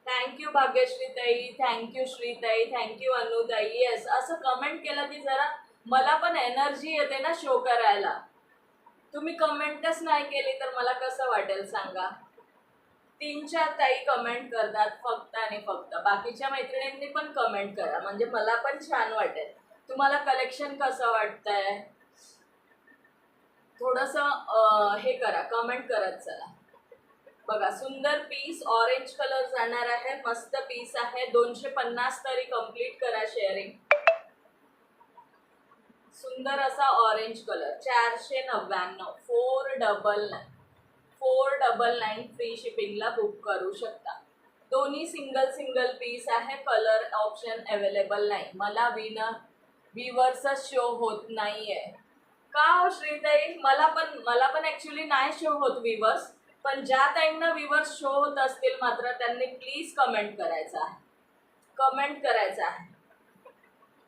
Thank you Bhagyashritai, thank you Shritai, thank you Anutai. Yes, असं कमेंट केलं की जरा मला पण एनर्जी येते ना शो करायला. तुम्ही कमेंटच नाही केली तर मला कसं वाटेल सांगा. 3-4 ताई कमेंट करतात फक्त आणि फक्त. बाकीच्या मैत्रिणींनी पण कमेंट करा, म्हणजे मला पण छान वाटेल. तुम्हाला कलेक्शन कसं वाटतंय थोडंसं हे करा, कमेंट करत चला. बघा, सुंदर पीस, ऑरेंज कलर जाणार आहे. मस्त पीस आहे. 250 तरी कंप्लीट करा शेअरिंग. सुंदर असा ऑरेंज कलर. 499, 499 फ्री शिपिंगला बुक करू शकता. दोन्ही सिंगल सिंगल पीस आहे. कलर ऑप्शन अवेलेबल नाही. मला व्ह्युअर्सचा शो होत नाहीये का हो श्रीताई? मला पण ऍक्च्युली नाही शो होत व्ह्युअर्स, पण ज्या ताईंना व्ह्युअर्स शो होत असतील मात्र त्यांनी प्लीज कमेंट करायचं आहे. कमेंट करायचं आहे.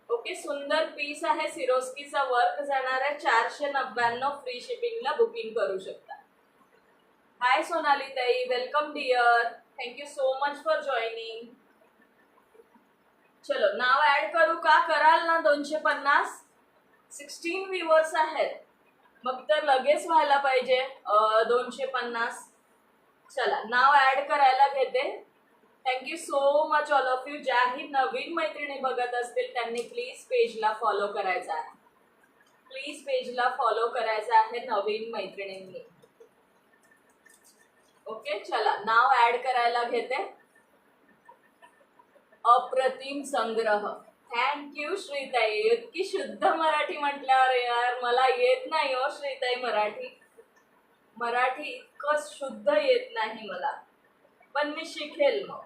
ओके, सुंदर पीस आहे. सिरोस्कीचा वर्क जाणार आहे. 499 फ्री शिपिंगला बुकिंग करू शकता. Hi Sonali tai, welcome dear. Thank you so much for joining. चलो, नाव ऍड करू का? कराल ना 250? 16 व्ह्युअर्स आहेत, मग तर लगेच व्हायला पाहिजे 250. चला, नाव ऍड करायला घेते. Thank you so much all of you. ज्याही नवीन मैत्रिणी बघत असतील त्यांनी प्लीज पेजला फॉलो करायचं आहे. प्लीज पेजला फॉलो करायचं आहे नवीन मैत्रिणींनी. ओके, चला, नाव ऍड करायला घेते. अप्रतिम संग्रह. थँक्यू श्रीताई. इतकी शुद्ध मराठी म्हटल्यावर यार मला येत नाही हो श्रीताई. मराठी इतकं शुद्ध येत नाही मला, पण मी शिकेल मग.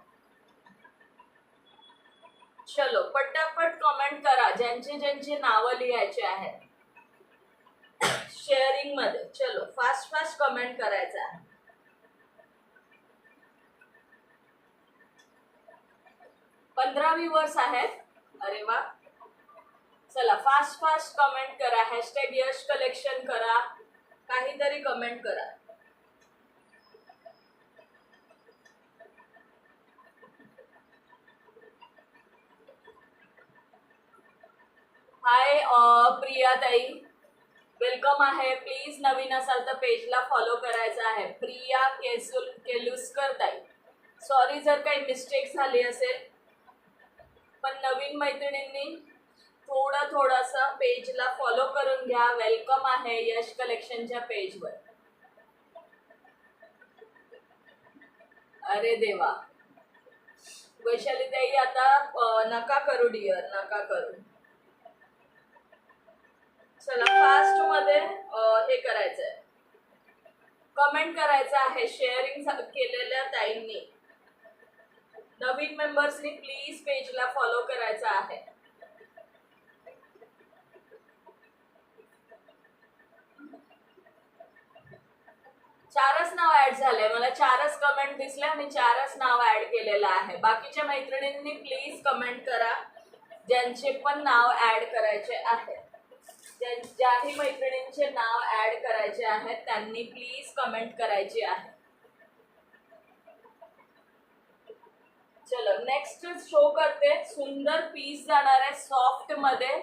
चलो, पटापट कमेंट करा ज्यांचे ज्यांचे नावं लिहायचे आहेत शेअरिंग मध्ये. चलो, फास्ट फास्ट कमेंट करायचं आहे. 15 व्ह्युअर्स आहेत. अरे वा, चला फास्ट फास्ट कमेंट करा. हॅशटॅग यश कलेक्शन करा, काहीतरी कमेंट करा. हाय प्रिया ताई, वेलकम आहे. प्लीज नवीन असाल तर पेजला फॉलो करायचं आहे. प्रिया केलुस्कर ताई, सॉरी जर काही मिस्टेक झाली असेल, पण नवीन मैत्रिणींनी थोडंसं पेजला फॉलो करून घ्या. वेलकम आहे यश कलेक्शनच्या पेजवर. अरे देवा, वैशाली ताई आता नका करू डिअर, नका करू. चला, फास्ट मध्ये हे करायचंय, कमेंट करायचं आहे. शेअरिंग केलेल्या ताईंनी, नवीन मेंबर्सनी प्लीज पेजला फॉलो करायचं आहे. चारच नाव ऍड झालंय. मला 4च कमेंट दिसले आणि 4च नाव ऍड केलेलं आहे. बाकीच्या मैत्रिणींनी प्लीज कमेंट करा. ज्यांचे पण नाव ऍड करायचे आहे, ज्याही मैत्रिणींचे नाव ऍड करायचे आहेत त्यांनी प्लीज कमेंट करायची आहे. चलो नेक्स्ट शो करते. सुंदर पीस जाणार आहे सॉफ्ट मध्ये.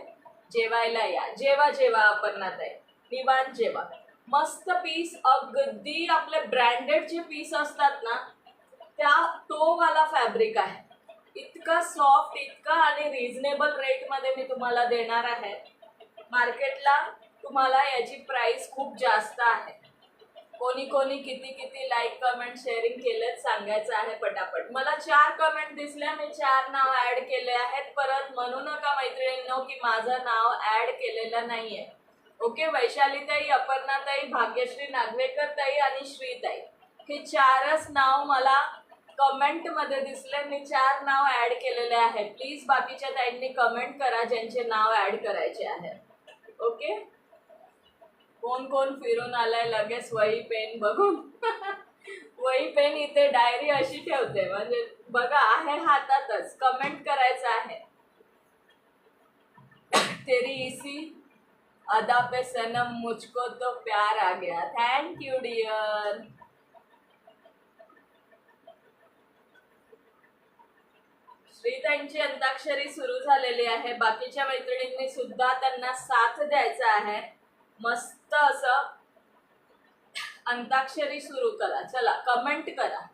जेवायला या, जेवा जेवा अपर्णात आहे, निवांत जेवा. मस्त पीस, अगदी आपले ब्रँडेड जे पीस असतात ना त्या तो वाला फॅब्रिक आहे. इतका सॉफ्ट, इतका आणि रिझनेबल रेट मध्ये मी तुम्हाला देणार आहे. मार्केटला तुम्हाला याची प्राइस खूप जास्त आहे. कोणी कोणी किती किती लाईक कमेंट शेअरिंग केलेत सांगायचं आहे पटापट. मला 4 कमेंट दिसल्या, मी 4 नाव ऍड केले आहेत. परत म्हणू नका मैत्रिणींनो की माझं नाव ऍड केलेलं नाहीये. ओके, वैशालीताई, अपर्णाताई, भाग्यश्री नागवेकर ताई आणि श्रीताई, हे 4च नाव मला कमेंट मध्ये दिसले. मी 4 नाव ऍड केलेले आहे. प्लीज बाकीच्या ताईंनी कमेंट करा ज्यांचे नाव ऍड करायचे आहे. ओके, कोण कोण फिरून आलाय लगेच वही पेन बघून. वही पेन इथे डायरी अशी ठेवते म्हणजे बघा आहे हातातच, कमेंट करायचं आहे. तेरी इसी अदा पे सनम मुझको तो प्यार आ गया. Thank you dear. श्रीताईंची अंताक्षरी सुरू झालेली आहे. बाकीच्या मैत्रिणींनी सुद्धा त्यांना साथ द्यायचा आहे. मस्त असं अंताक्षरी सुरू करा. चला कमेंट करा.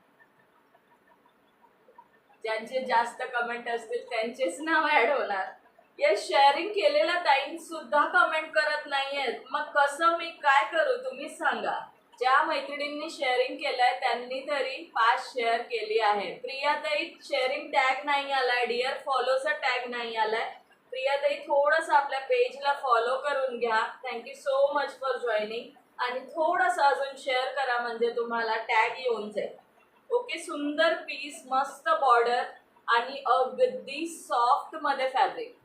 ज्यांचे जास्त कमेंट असतील त्यांचेच नाव ऍड होणार. या शेअरिंग केलेल्या ताई सुद्धा कमेंट करत नाहीयेत. मग कसं मी काय करू तुम्हीच सांगा. ज्या मैत्रिणींनी शेअरिंग केलंय त्यांनी तरी 5 शेअर केली आहे. प्रियाताई शेअरिंग टॅग नाही आलाय डिअर, फॉलोचा टॅग नाही आलाय. प्रियाताई थोडंसं आपल्या पेजला फॉलो करून घ्या. Thank you so much for joining. आणि थोडंसं अजून शेअर करा म्हणजे तुम्हाला टॅग येऊन जाईल. ओके, सुंदर पीस, मस्त बॉर्डर आणि अगदी सॉफ्ट मध्ये फॅब्रिक.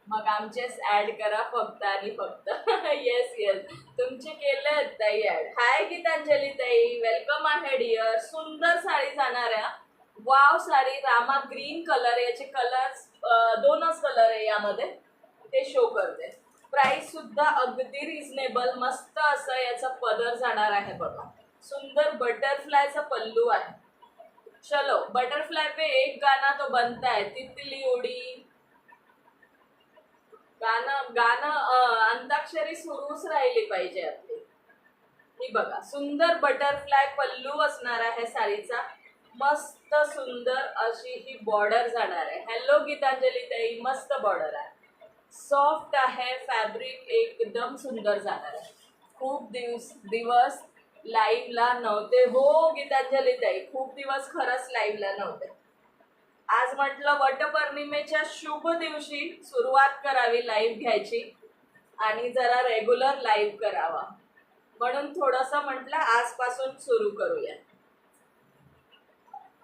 मग आमचेच ऍड करा फक्त आणि फक्त. येस येस, तुमचे केले ताई ऍड. हाय गीतांजली ताई, वेलकम आहे डिअर. सुंदर साडी जाणार आहे. Wow sari, Rama green colour. याचे कलर्स 2च कलर आहे यामध्ये, ते शो करते. प्राइस सुद्धा अगदी रिझनेबल. मस्त असं याचा पदर जाणार आहे बघा. सुंदर बटरफ्लायचा पल्लू आहे. चलो बटरफ्लाई पे एक गाना तो बनता है, तितली उडी. गाणं अंताक्षरी सुरूच राहिली पाहिजे आपली. ही बघा सुंदर बटरफ्लाय पल्लू असणार आहे साडीचा. मस्त सुंदर अशी ही बॉर्डर जाणार आहे. हॅलो गीतांजली ताई, मस्त बॉर्डर आहे, सॉफ्ट आहे फॅब्रिक, एकदम सुंदर जाणार आहे. खूप दिवस लाईव्हला नव्हते. हो गीतांजली ताई, खूप दिवस खरंच लाईव्हला नव्हते. आज म्हटलं वटपौर्णिमेच्या शुभ दिवशी सुरुवात करावी लाईव्ह घ्यायची आणि जरा रेग्युलर लाईव्ह करावा, म्हणून थोडंसं म्हटलं आजपासून सुरू करूया.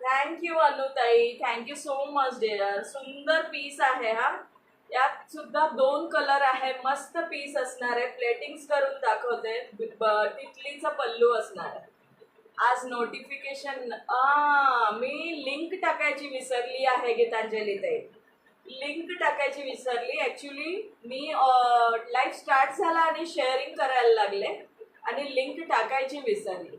थँक्यू अनुताई, थँक्यू सो मच डिअर. सुंदर पीस आहे हा. यात सुद्धा 2 कलर आहे. मस्त पीस असणार आहे. प्लेटिंग्स करून दाखवते. तितलीचा पल्लू असणार आहे. आज नोटिफिकेशन मी लिंक टाकायची विसरली आहे गीतांजली ताई. लिंक टाकायची विसरली. ॲक्च्युली मी लाईव्ह स्टार्ट झाला आणि शेअरिंग करायला लागले आणि लिंक टाकायची विसरली.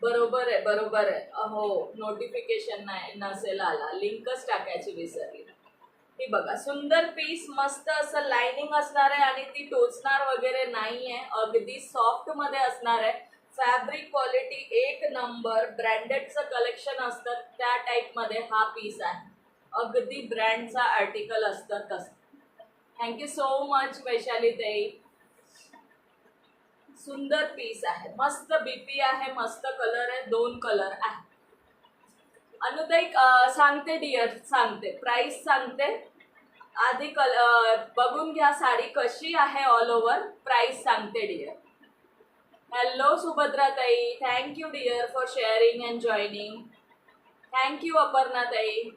बरोबर आहे, बरोबर आहे. हो, नोटिफिकेशन नाही नसेल आला, लिंकच टाकायची विसरली. ही बघा सुंदर पीस, मस्त असं लाइनिंग असणार आहे आणि ती टोचणार वगैरे नाहीये. अगदी सॉफ्ट मध्ये असणार आहे. फॅब्रिक क्वालिटी एक नंबर. ब्रँडेडचं कलेक्शन असतं त्या टाईप मध्ये हा पीस आहे. अगदी ब्रँडचा आर्टिकल असतं तसं. थँक्यू सो मच वैशाली ताई. सुंदर पीस आहे, मस्त बीपी आहे, मस्त कलर आहे. 2 कलर आहे. अनुताई सांगते डिअर, सांगते प्राइस सांगते. आधी बघून घ्या साडी कशी आहे ऑल ओव्हर. प्राइस सांगते dear. Hello Subhadra tai, thank you dear for sharing and joining. Thank you Aparna tai.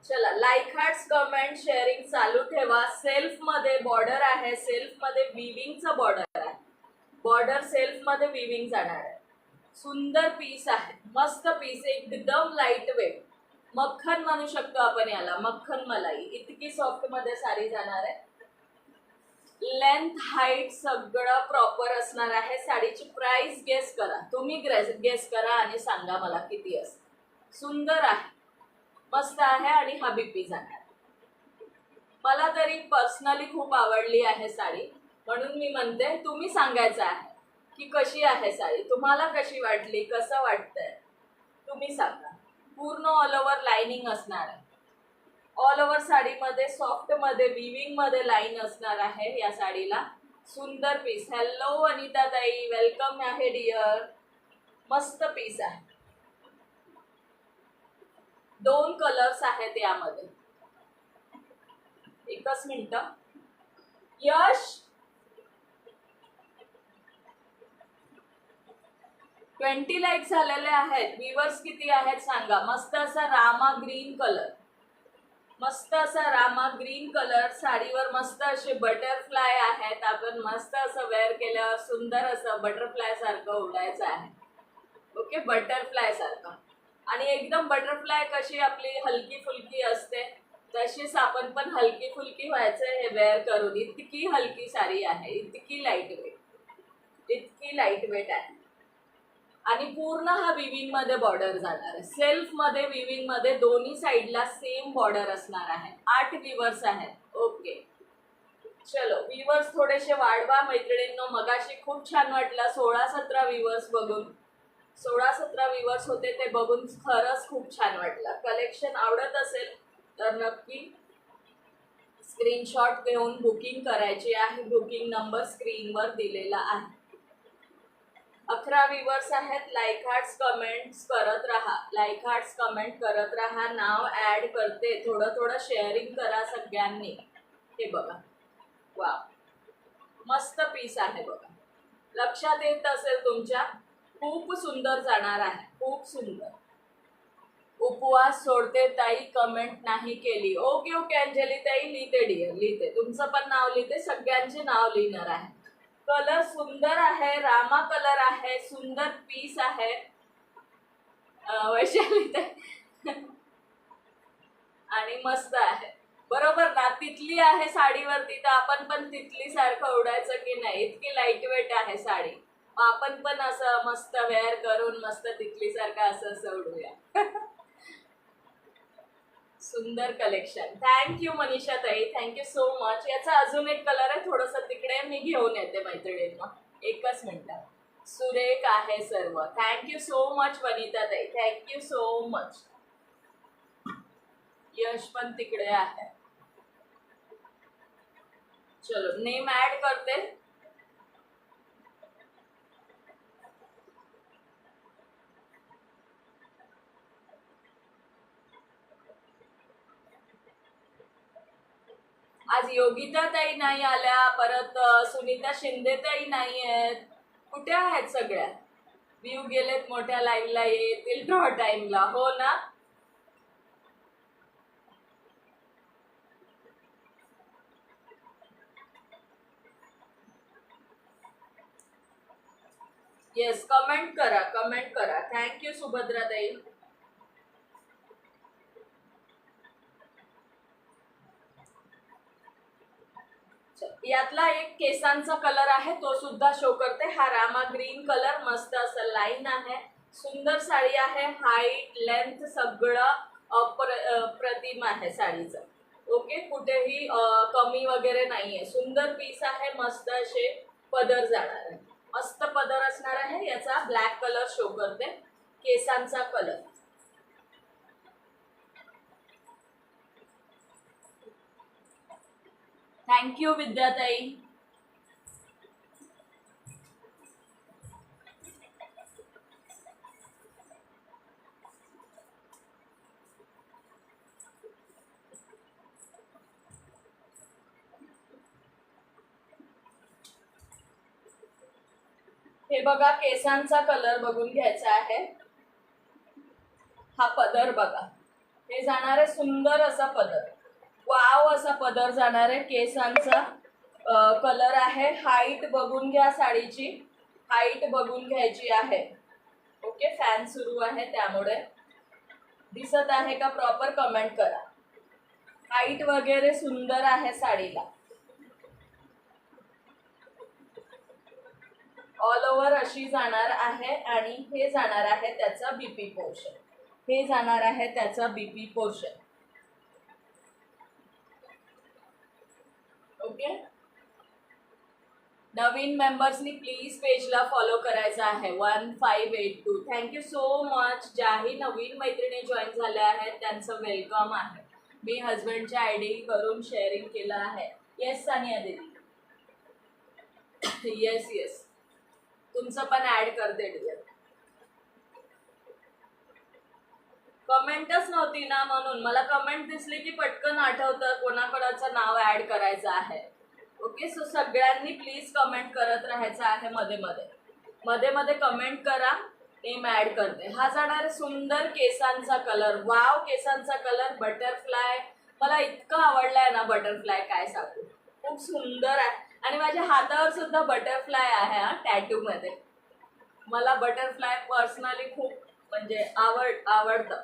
चला लाईक, हार्ट्स, कमेंट, शेअरिंग चालू ठेवा. सेल्फ मध्ये बॉर्डर आहे. सेल्फ मध्ये विविंगचा बॉर्डर आहे. बॉर्डर सेल्फ मध्ये विविंग जाणार आहे. सुंदर पीस आहे, मस्त पीस, एकदम लाईट वेट. मक्खन म्हणू शकतो आपण याला, मक्खन मलाई. इतकी सॉफ्ट मध्ये साडी जाणार आहे. लेंथ हाईट सगळं प्रॉपर असणार आहे. साडीची प्राइस गेस करा, तुम्ही गेस करा आणि सांगा मला किती असेल. सुंदर आहे, मस्त आहे आणि हबीबी जाणार. मला तरी पर्सनली खूप आवडली आहे साडी, म्हणून मी म्हणते तुम्ही सांगायचं आहे की कशी आहे साडी, तुम्हाला कशी वाटली, कसं वाटतंय तुम्ही सांगा. पूर्ण ऑल ओव्हर लाइनिंग असणार आहे. ऑल ओव्हर साडीमध्ये सॉफ्ट मध्ये विविंग मध्ये लाईन असणार आहे या साडीला. सुंदर पीस. हॅलो अनिता ताई, वेलकम आहे डिअर. मस्त पीस आहे. 2 कलर्स आहेत यामध्ये. एकच मिनिट. यश 20 लाईक झालेले आहेत. व्ह्यूअर्स किती आहेत सांगा. मस्त असा रामा ग्रीन कलर, मस्त असा रामा ग्रीन कलर. साडीवर मस्त असे बटरफ्लाय आहेत. आपण मस्त असं वेअर केल्यावर सुंदर असं बटरफ्लाय सारखं उडायचं आहे. ओके, बटरफ्लाय सारखं. आणि एकदम बटरफ्लाय कशी आपली हलकी फुलकी असते तशीच आपण पण हलकी फुलकी व्हायचं हे वेअर करून. इतकी हलकी साडी आहे, इतकी लाईट वेट, इतकी लाईट वेट आहे. आणि पूर्ण हा विविंग मध्ये बॉर्डर जाणार आहे. सेल्फ मध्ये विविंग मध्ये दोन्ही साइडला सेम बॉर्डर असणार आहे. 8 व्ह्यूअर्स आहेत. ओके चलो, व्ह्यूअर्स थोडेसे वाढवा मैत्रिणींनो. मगाशी खूप छान वाटलं 16-17 व्ह्यूअर्स बघून. 16-17 व्ह्यूअर्स होते ते बघून खरंच खूप छान वाटलं. कलेक्शन आवडत असेल तर नक्की स्क्रीनशॉट घेऊन बुकिंग करायची आहे. बुकिंग नंबर स्क्रीनवर दिलेला आहे. 11 व्ह्यूअर्स आहेत. लाईक हार्ट्स कमेंट्स करत राहा, लाईक हार्ट्स कमेंट करत राहा. नाव ऍड करते. थोडं थोडं शेअरिंग करा सगळ्यांनी. हे बघा, वा मस्त पीस आहे बघा. लक्षात येत असेल तुमच्या. खूप सुंदर जाणार आहे, खूप सुंदर. उपवास सोडते ताई, कमेंट नाही केली. ओके ओके अंजली ताई, लिहिते डिअर, लिहिते. तुमचं पण नाव लिहिते, सगळ्यांचे नाव लिहिणार आहे. कलर सुंदर आहे, रामा कलर आहे, सुंदर पीस आहे. वैशाली ताई आणि मस्त आहे. बरोबर ना, तितली आहे साडीवरती तर आपण पण तितली सारखं उडायचं की नाही. इतकी लाईट वेट आहे साडी. आपण पण असं मस्त वेअर करून मस्त तितली सारखं असं उडूया. सुंदर कलेक्शन. थँक्यू मनीषा ताई, थँक्यू सो मच. याचा अजून एक कलर आहे थोडस तिकडे, मी घेऊन येते मैत्रिणींना. एकच मिनिट. सुरेख आहे सर्व. थँक्यू सो मच वनिता ताई, थँक्यू सो मच. यश पण तिकडे आहे. चलो नेम ऍड करते. आज योगिता ताई नाही आल्या, परत सुनीता शिंदे ताई नाही आहेत. कुठे आहेत सगळ्या? व्ह्यू गेलेत. मोठ्या लाईव्हला येतील ड्रॉ टाइमला. हो ना. येस, कमेंट करा, कमेंट करा. थँक्यू सुभद्रा ताई. यातला एक केसांचा कलर आहे तो सुद्धा शो करते. हा रामा ग्रीन कलर, मस्त असं लाईन आहे. सुंदर साडी आहे. हाईट लेंथ सगळं प्रतिम आहे साडीचं. ओके, कुठेही कमी वगैरे नाहीये. सुंदर पीस आहे. मस्त असे पदर जाणार आहे. मस्त पदर असणार आहे. याचा ब्लॅक कलर शो करते. केसांचा कलर. थँक्यू विद्याताई. हे बघा, केसांचा कलर बघून घ्यायचा आहे. हा पदर बघा, हे जाणार आहे सुंदर असा पदर. वाव असा पदर जाणार आहे. केसांचा कलर आहे. हाईट बघून घ्या साडीची, हाईट बघून घ्यायची आहे. ओके, फॅन सुरू आहे त्यामुळे. दिसत आहे का प्रॉपर कमेंट करा. हाईट वगैरे सुंदर आहे साडीला. ऑल ओव्हर अशी जाणार आहे आणि हे जाणार आहे त्याचा बीपी पोर्शन. हे जाणार आहे त्याचा बीपी पोर्शन. ओके. नवीन मेंबर्सनी प्लीज पेजला फॉलो करायचं आहे. 1582. Thank you so much. ज्याही नवीन मैत्रिणी जॉईन झाल्या आहेत त्यांचं वेलकम आहे. मी हजबंडच्या आयडी करून शेअरिंग केलं आहे. येस सानिया दीदी. येस येस, तुमचं पण ऍड करते डिअर. कमेंटच नव्हती ना म्हणून. मला कमेंट दिसली की पटकन आठवतं कोणाकोणाचं नाव ऍड करायचं आहे. ओके. सो सगळ्यांनी प्लीज कमेंट करत राहायचं आहे. मध्ये मध्ये कमेंट करा. नेम ऍड करते. हा जाणार सुंदर केसांचा कलर. वाव, केसांचा कलर बटरफ्लाय. मला इतकं आवडलाय ना बटरफ्लाय, काय सांगू. खूप सुंदर आहे. आणि माझ्या हातावर सुद्धा बटरफ्लाय आहे हा, टॅटू मध्ये. मला बटरफ्लाय पर्सनली खूप म्हणजे आवडतं.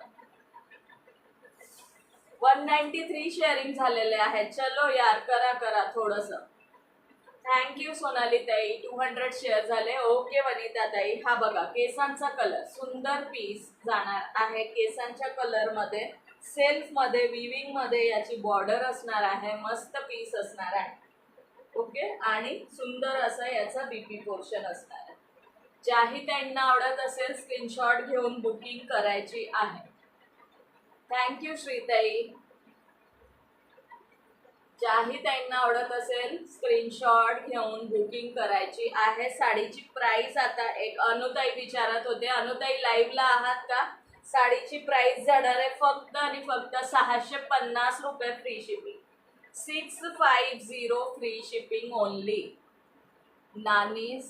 193 शेअरिंग झालेले आहेत. चलो यार, करा थोडस. थँक्यू सोनाली ताई. 200 शेअर झाले. ओके वनिता ताई. हा बघा केसांचा कलर. सुंदर पीस जाणार आहे केसांच्या कलर मध्ये. सेल्फ मध्ये, विविंग मध्ये याची बॉर्डर असणार आहे. मस्त पीस असणार आहे. ओके. आणि सुंदर असं याचा बीपी पोर्शन असणार आहे. ज्याही त्यांना आवडत असेल स्क्रीनशॉट घेऊन बुकिंग करायची आहे. थँक्यू श्रीताई. ज्याही त्यांना आवडत असेल स्क्रीनशॉट घेऊन बुकिंग करायची आहे. साडीची प्राइस आता एक अनुताई विचारत होते. अनुताई लाईव्हला आहात का? साडीची प्राइस जाणार आहे फक्त आणि फक्त 650 रुपये free shipping. 650 free shipping only. नानी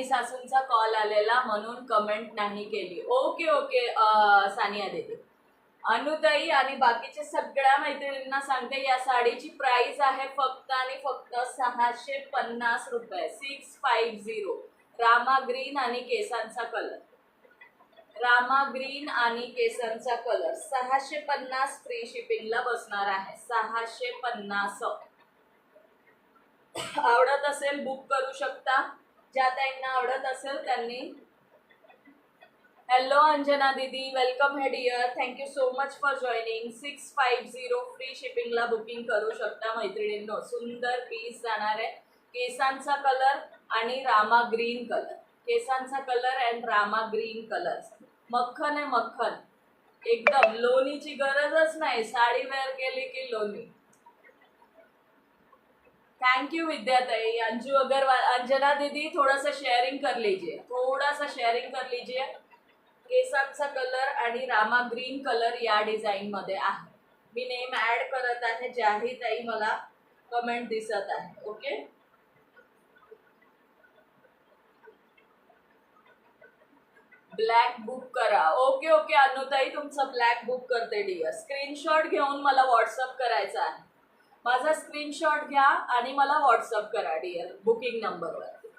सासूंचा कॉल आलेला म्हणून कमेंट नाही केली. ओके सानिया दीदी. अनुताई आणि बाकीच्या सगळ्या मैत्रिणींना सांगते या साडीची प्राइस आहे फक्त आणि फक्त 650 रुपये. 650. रामा ग्रीन आणि केसांचा कलर. रामा ग्रीन आणि केसांचा कलर 650 फ्री शिपिंगला बसणार आहे. 650. आवडत असेल बुक करू शकता. ज्या त्यांना आवडत असेल त्यांनी. हॅलो अंजना दीदी, वेलकम है dear. Thank you so much for joining. 650 free शिपिंगला बुकिंग करू शकता मैत्रिणींनो. सुंदर पीस जाणार आहे. केसांचा कलर आणि रामा ग्रीन कलर. केसांचा colour and Rama green colour. मक्खन आहे मक्खन. एकदम लोणीची गरजच नाही. साडी वेअर केली की लोणी. थैंक यू विद्याताई. अंजू अग्रवाल. अंजना दीदी थोड़ा सा शेयरिंग कर लीजिए. केसांचा कलर आणि रामा ग्रीन कलर या डिझाईन मध्ये आहे. मी नेम ऍड करत आहे. ज्याही ताई मला कमेंट दिसत आहे. ओके. ब्लॅक बुक करा. ओके अनुताई, तुमचं ब्लॅक बुक करते डिअर. स्क्रीनशॉट घेऊन मला व्हॉट्सअप करायचा आहे. माझा स्क्रीनशॉट घ्या आणि मला व्हॉट्सअप करा डिअर बुकिंग नंबरवर.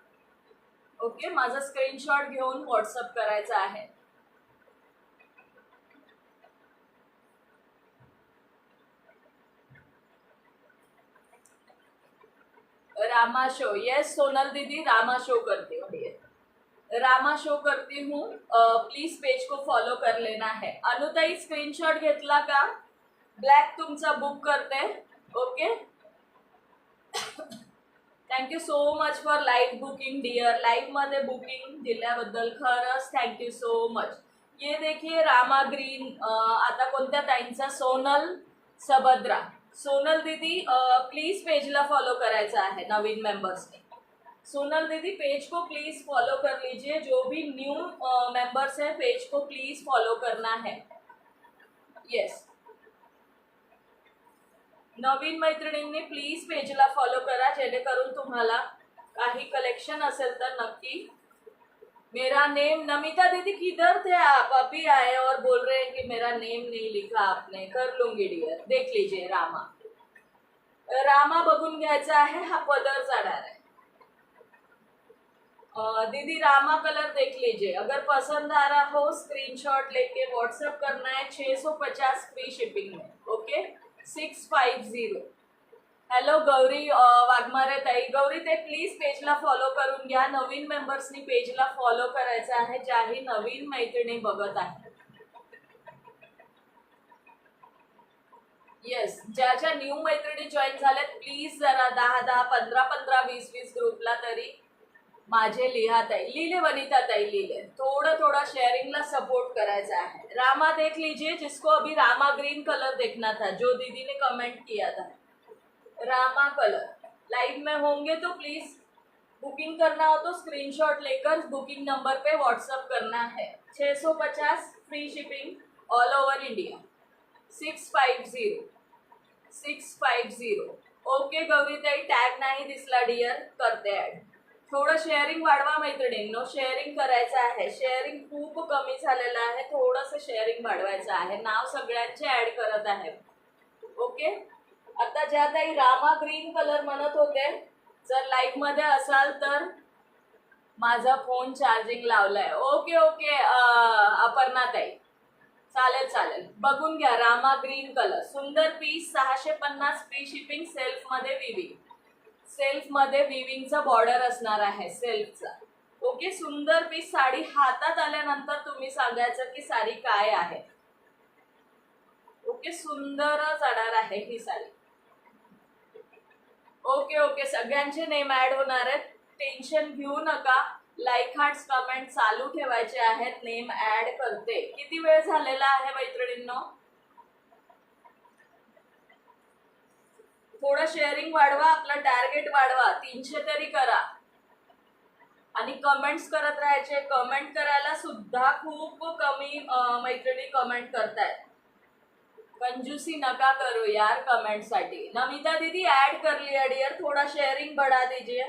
ओके. माझा स्क्रीनशॉट घेऊन व्हॉट्सअप करायचा आहे. रामा शो. यस सोनल दीदी, रामा शो करती हूँ डियर. रामा शो करती हूँ. प्लीज पेज को फॉलो कर लेना है. अनुताई स्क्रीनशॉट घेतला का? ब्लॅक तुमचा बुक करते. Okay. Thank you so much for live booking dear. Live मध्ये बुकिंग दिल्याबद्दल खरंच थँक्यू सो मच. ये देखिए रामा ग्रीन. आता कोणत्या ताईंचा? सोनल सबद्रा. सोनल दीदी प्लीज पेजला फॉलो करायचा है नवीन मेंबर्स ने. सोनल दीदी पेज को प्लीज फॉलो कर लीजिए. जो भी न्यू मेंबर्स है पेज को प्लीज फॉलो करना है. यस. नवीन मैत्रिणींनी प्लीज पेजला फॉलो करा जेणेकरून तुम्हाला काही कलेक्शन असेल तर नक्की. मेरा नेम नमिता दीदी किधर थे आप? अभी आए और बोल रहे हैं कि मेरा नेम नहीं लिखा आपने. कर लूंगी डियर. देख लीजिए रामा. रामा बघून घ्यायचा आहे. हा पदर जाणार आहे. दीदी रामा कलर देख लीजिए, अगर पसंद आ रहा हो स्क्रीनशॉट लेके व्हाट्सएप करना है 650 फ्री शिपिंग में, ओके 650। हॅलो गौरी वाघमारे ताई, गौरी ते प्लीज पेजला फॉलो करून घ्या, नवीन मेंबर्सनी पेजला फॉलो करायचं आहे, ज्याही नवीन मैत्रिणी बघत आहे। येस, ज्या न्यू मैत्रिणी जॉईन झाल्यात प्लीज जरा 10-10, 15-15, 20-20 ग्रुपला तरी माझे लिहा ताई, लिहिले वनिता ताई लिहिले, थोड़ा शेयरिंगला सपोर्ट करायचा है। रामा देख लीजिए, जिसको अभी रामा ग्रीन कलर देखना था, जो दीदी ने कमेंट किया था, रामा कलर लाइव में होंगे तो प्लीज बुकिंग करना हो तो स्क्रीनशॉट लेकर बुकिंग नंबर पे व्हाट्सअप करना है। 650 free shipping all over India. 650 okay Gauri ताई, टॅग नाही दिसला डियर, करते ऍड। थोडं शेअरिंग वाढवा मैत्रिणींनो, शेअरिंग करायचं आहे, शेअरिंग खूप कमी झालेलं आहे, थोडंसं शेअरिंग वाढवायचं आहे, नाव सगळ्यांचे ऍड करत आहे, ओके। आता ज्या ताई रामा ग्रीन कलर म्हणत होते, जर लाईव्ह मध्ये असाल तर माझा फोन चार्जिंग लावलाय, ओके ओके अपर्णा ताई, चालेल बघून घ्या। रामा ग्रीन कलर सुंदर पीस, 650 फ्री शिपिंग, सेल्फ मध्ये विविंग, सेल्फ मध्ये विविंगचा बॉर्डर असणार आहे सेल्फचा, ओके। सुंदर पीस, साडी हातात आल्यानंतर तुम्ही सांगायचं की साडी काय आहे, ओके। सुंदर जाणार आहे ही साडी, ओके सगळ्यांचे नेम ऍड होणार आहेत, टेन्शन घेऊ नका, लाईक हार्ट्स कमेंट चालू ठेवायचे आहेत, नेम ऍड करते। किती वेळ झालेला आहे मैत्रिणींनो, थोडं शेअरिंग वाढवा, आपलं टार्गेट वाढवा, 300 तरी करा आणि कमेंट्स करत राहायचे। कमेंट करायला सुद्धा खूप कमी मैत्रिणी कमेंट करतायत, कंजूसी नका करो यार कमेंट साठी। नमिता दीदी ऐड कर लिया डियर, थोड़ा शेयरिंग बढ़ा दीजिए।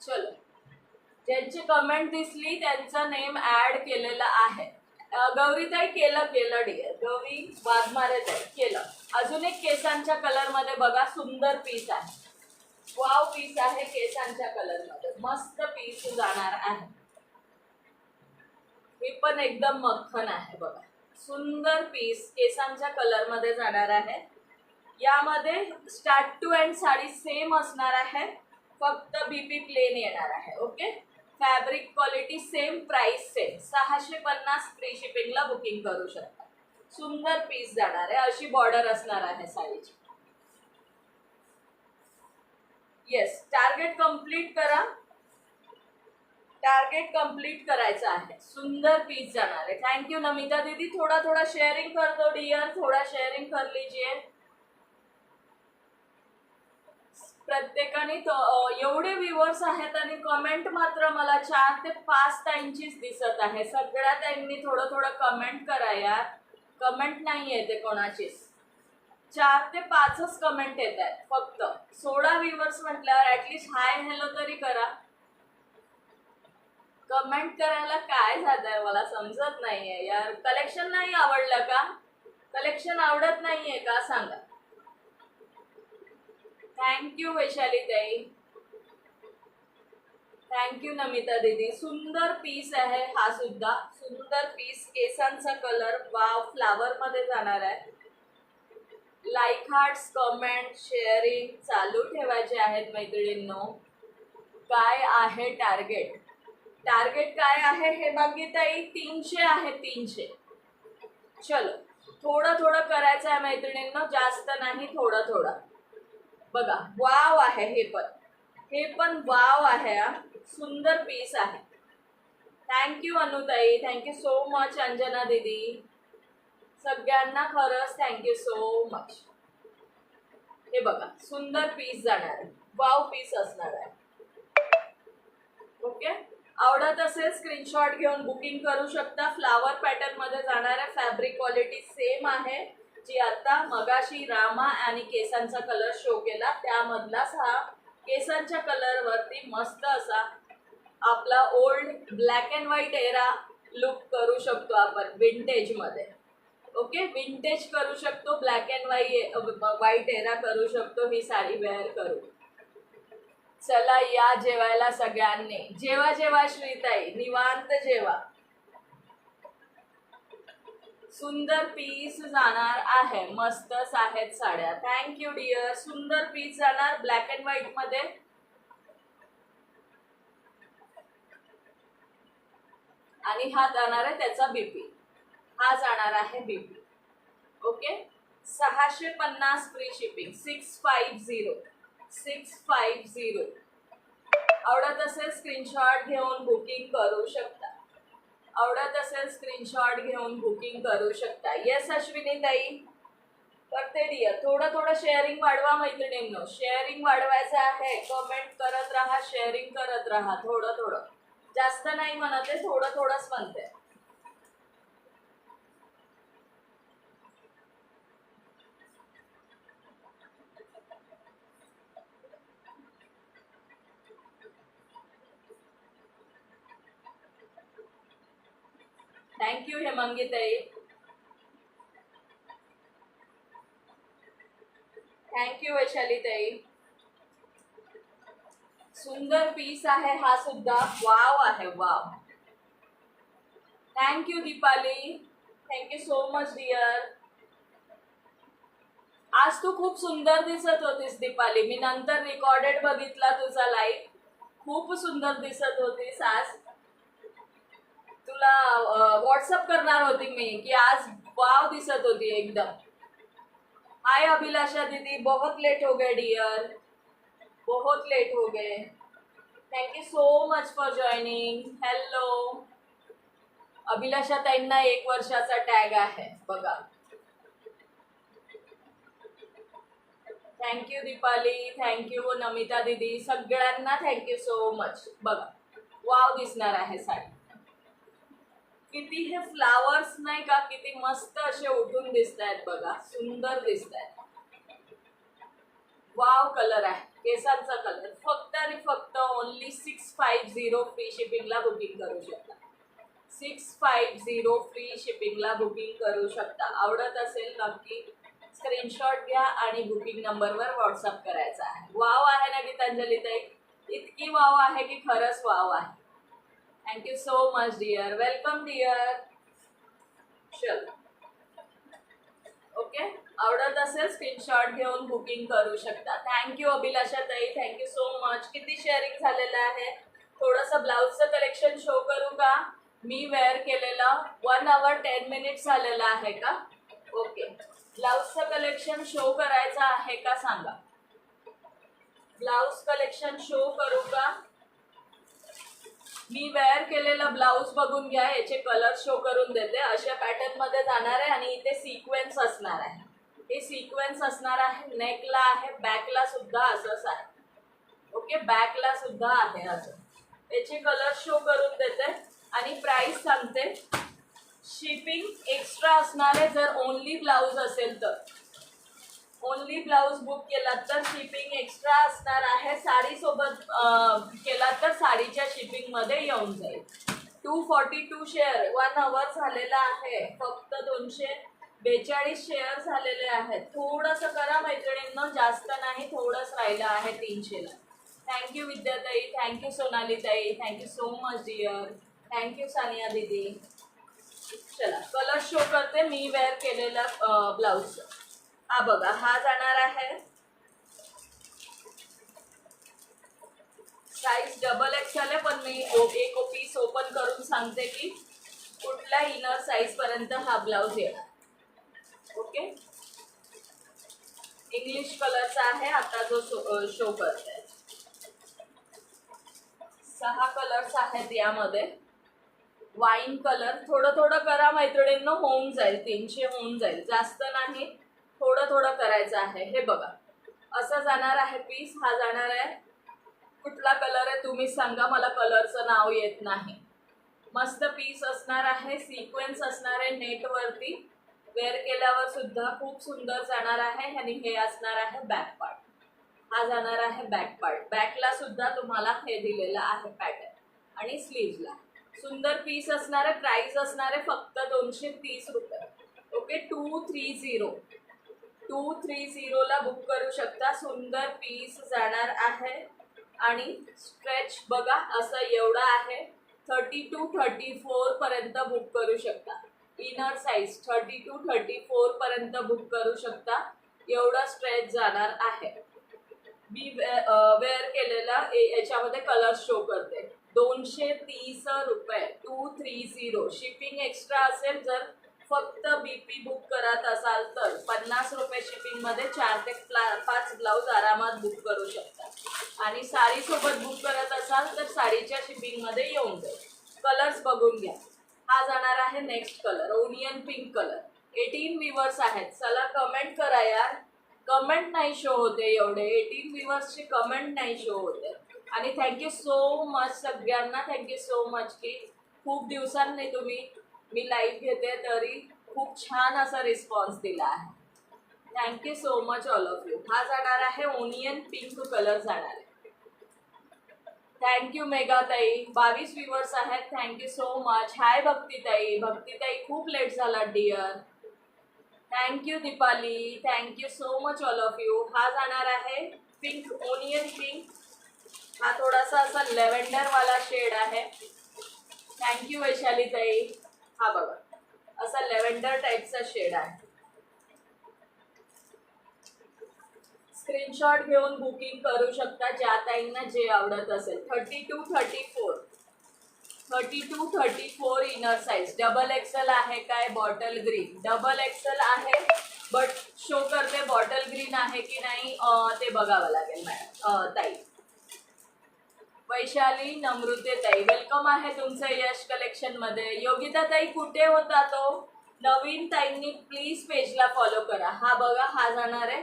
चलो, ज्यांची कमेंट दिसली त्यांचा नेम ऍड केलेला आहे। गौरीताई केलं डियर, गौरी वाघमारे ताई केलं। अजून एक केसांच्या कलर मध्ये बघा, सुंदर पीस आहे, वाव पीस आहे, केसांच्या कलर मध्ये मस्त पीस जाणार आहे, हे पण एकदम मक्खन आहे बघा, सुंदर पीस केसांच्या कलर मध्ये जाणार आहे। यामध्ये start to end sari same असणार आहे, फक्त बीपी प्लेन येणार आहे, okay. Fabric quality same, price same, 650 free शिपिंगला बुकिंग करू शकता। सुंदर पीस जाणार आहे, अशी बॉर्डर असणार आहे साडीची। येस, टार्गेट कंप्लीट करा, टार्गेट कंप्लीट करायचं आहे, सुंदर पीस जाणार है। थैंक यू नमिता दीदी, थोड़ा शेयरिंग कर दो डियर, थोड़ा शेयरिंग कर लीजिए प्रत्येकाने। तो एवढे व्ह्यूअर्स आहेत आणि कमेंट मात्र मला 4 ते 5 ताईंचीच दिसत आहे, सगळ्या ताईंनी थोडं कमेंट करा यार, कमेंट नाही येते कोणाचीच, 4 ते 5च कमेंट येत आहेत फक्त। 16 व्ह्यूअर्स म्हटल्यावर ऍटलीस्ट हाय हॅलो तरी करा, कमेंट करायला काय झालंय मला समजत नाहीये यार। कलेक्शन नाही आवडलं का, कलेक्शन आवडत नाहीये का सांगा। थैंक यू वैशाली ताई, थैंक यू नमिता दीदी। सुंदर पीस आहे हा सुद्धा, सुंदर पीस, केसांचा कलर वाव, फ्लावर मध्ये जाणार आहे। लाईक हार्ट्स कमेंट शेअरिंग चालू ठेवायचे आहेत मैत्रिणींनो। काय आहे टार्गेट, टार्गेट काय आहे हे बघिताई, 300 आहे, 300। चलो, थोडं करायचं आहे मैत्रिणींनो, जास्त नाही, थोडं बघा। वाव आहे हे पण वाव आहे, सुंदर पीस आहे। थैंक यू अनुताई, thank you so much Anjana दीदी, सगळ्यांना खरंच थैंक यू सो मच। हे बघा, सुंदर पीस जाणार आहे, वाव पीस असणार आहे, ओके। आवडत असेल स्क्रीनशॉट घेऊन बुकिंग करू शकता। फ्लावर पॅटर्न मध्ये जाणार आहे, फॅब्रिक क्वालिटी सेम आहे, जी आता मगाशी रामा आणि केसांचा कलर शो केला त्यामधलाच हा केसांच्या कलर वरती मस्त असा आपला old black and white era look करू शकतो आपण विंटेज मध्ये, ओके, विंटेज करू शकतो, ब्लॅक अँड व्हाईट एरा करू शकतो ही साडी वेअर करू. चला या जेवायला सगळ्यांनी. जेवा जेवा श्रीताई, निवांत जेवा. सुंदर पीस जाणार आहे, मस्तच आहेत साड्या. Thank you dear. सुंदर पीस जाणार ब्लॅक अँड व्हाईट मध्ये. आणि हा जाणार आहे त्याचा बीपी, हा जाणार आहे बीपी. Okay, 650 free shipping. 650 650. आवडत असेल स्क्रीनशॉट घेऊन बुकिंग करू शकता. आवडत असेल स्क्रीनशॉट घेऊन बुकिंग करू शकता. येस अश्विनी ताई, करते डिअर. थोडं थोडं शेअरिंग वाढवा मैत्रिणींनो, शेअरिंग वाढवायचं आहे. कमेंट करत राहा, शेअरिंग करत राहा. थोडं थोडं, जास्त नाही म्हणत आहे, थोडं थोडंच म्हणते. थँक्यू हेमंगी ताई, थँक्यू वैशाली ताई. सुंदर पीस आहे हा सुद्धा. वाव आहे, wow. Thank you Deepali, thank you so much dear. आज तू खूप सुंदर दिसत होतीस दीपाली. मी नंतर रेकॉर्डेड बघितला तुझा लाईव्ह. खूप सुंदर दिसत होतीस आज. तुला व्हॉट्सअप करणार होती मी की आज वाव दिसत होती एकदम. हाय अभिलाषा दीदी, बहुत लेट हो गए डियर, बहुत लेट हो गए. Thank you so much for joining. Hello, Abhilasha ताईंना 1 वर्षाचा टॅग आहे बघा. थँक्यू दीपाली, थँक्यू नमिता दीदी, सगळ्यांना थँक्यू सो मच. बघा, वाव दिसणार आहे साडी. किती हे फ्लावर्स नाही का, किती मस्त असे उठून दिसत आहेत बघा, सुंदर दिसत आहेत. वाव कलर आहे, केसांचा कलर. फक्त आणि फक्त ओनली 650 फ्री शिपिंगला बुकिंग करू शकता. 650 फ्री शिपिंगला बुकिंग करू शकता. आवडत असेल नक्की स्क्रीनशॉट घ्या आणि बुकिंग नंबरवर व्हॉट्सअप करायचा आहे. वाव आहे ना गीतांजली ताई, इतकी वाव आहे की खरंच वाव आहे. Thank you so much dear, welcome dear. चल ओके, आवडत असेल स्क्रीनशॉट घेऊन बुकिंग करू शकता. थँक्यू अभिलाषा ताई, थँक्यू सो मच. किती शेअरिंग झालेलं आहे. थोडंसं ब्लाऊजचं कलेक्शन शो करू का. मी वेअर केलेलं 1 hour 10 minutes झालेलं आहे का. ओके, ब्लाऊजचं कलेक्शन शो करायचं आहे का सांगा. ब्लाऊज कलेक्शन शो करू का. मी वेअर केलेला ब्लाऊज बघून घ्या, याचे कलर शो करून देते. अशा पॅटर्न मध्ये जाणार आहे आणि इथे सिक्वेन्स असणार आहे. हे सिक्वेन्स असणार आहे, नेकला आहे, बॅकला सुद्धा असंच आहे. ओके, बॅकला सुद्धा आहे असं. याचे कलर शो करून देते आणि प्राइस सांगते. शिपिंग एक्स्ट्रा असणार आहे जर ओनली ब्लाऊज असेल तर. ओनली ब्लाऊज बुक केला तर शिपिंग एक्स्ट्रा असणार आहे. साडी सोबत केला तर साडीच्या शिपिंग मध्ये येऊन जाईल. 242 शेअर 1 hour झालेला आहे. फक्त 242 शेअर झालेले आहेत. थोडंसं करा मैत्रिणींनो, जास्त नाही, थोडंच राहिलं आहे 300ला. थँक्यू विद्याताई, thank you Sonali tai, thank you so much dear, thank you Sania दीदी. चला कलर शो करते मी वेअर केलेला ब्लाऊज. हा बघा, हा जाणार आहे साईज XXL आहे, पण मी एक पीस ओपन करून सांगते की कुठल्या इनर साईज पर्यंत हा ब्लाऊज येणार. ओके, इंग्लिश कलरचा आहे आता जो शो करते. 6 कलर्स आहेत यामध्ये. वाईन कलर, थोडं थोडं करा मैत्रिणींनो, होऊन जाईल. 300 होऊन जाईल, जास्त नाही, थोडं थोडं करायचं आहे. हे बघा, असं जाणार आहे पीस. हा जाणार आहे, कुठला कलर आहे तुम्ही सांगा, मला कलरचं नाव येत नाही. मस्त पीस असणार आहे, सिक्वेन्स असणार आहे नेटवरती. वेअर केल्यावर सुद्धा खूप सुंदर जाणार आहे. आणि हे असणार आहे बॅक पार्ट. हा जाणार आहे बॅक पार्ट. बॅकला सुद्धा तुम्हाला हे दिलेलं आहे पॅटर्न आणि स्लीव्हला. सुंदर पीस असणार आहे. प्राइस असणार आहे फक्त 230 रुपये. ओके 230 ला बुक करू शकता. सुंदर पीस जाणार आहे आणि स्ट्रेच बघा असं एवढं आहे. 32-34 पर्यंत बुक करू शकता. इनर साईज 32-34 पर्यंत बुक करू शकता. एवढा स्ट्रेच जाणार आहे. मी वेअर केलेला याच्यामध्ये कलर शो करते. 230 रुपये 230. शिपिंग एक्स्ट्रा असेल. जर फक्त बीपी बुक करत असाल तर 50 रुपये शिपिंग मध्ये 4 ते 5 ब्लाऊज आरामात बुक करू शकता. आणि साडी सोबत बुक करत असाल तर साडीच्या शिपिंग मध्ये येऊन जाईल. कलर्स बघून घ्या. हा जाणार आहे next colour onion pink colour. 18 viewers आहेत. चला कमेंट करा यार. कमेंट नाही शो होते एवढे. 18 व्ह्यूअर्सची कमेंट नाही शो होते. आणि थँक्यू सो मच सगळ्यांना. थँक्यू सो मच की खूप दिवसांनी मी लाईव्ह घेते तरी खूप छान असा रिस्पॉन्स दिला आहे. Thank you so much all of you. हा जाणार आहे ओनियन पिंक कलर जाणार आहे. थँक्यू मेघाताई. 22 व्ह्यूअर्स आहेत. Thank you so much. हाय भक्तीताई. भक्तीताई खूप लेट झाला dear. Thank you Deepali. Thank you so much all of you. हा जाणार आहे पिंक ओनियन पिंक. हा थोडासा असा लेव्हेंडर वाला शेड आहे. थँक्यू वैशाली ताई. हा बघा असा लेव्हेंडर टाईपचा शेड आहे. स्क्रीनशॉट घेऊन बुकिंग करू शकता ज्या ताईंना जे आवडत असेल. 32-34 इनर साइज. डबल एक्सेल आहे काय? बॉटल ग्रीन डबल एक्सेल आहे बट शो करते बॉटल ग्रीन आहे की नाही ते बघावं लागेल मॅडम. ताई वैशाली नमृते ताई वेलकम आहे तुमचं यश कलेक्शन मध्ये. योगिता ताई कुठे होता तो? नवीन ताईंनी प्लीज पेजला फॉलो करा. हा बघा हा जाणार आहे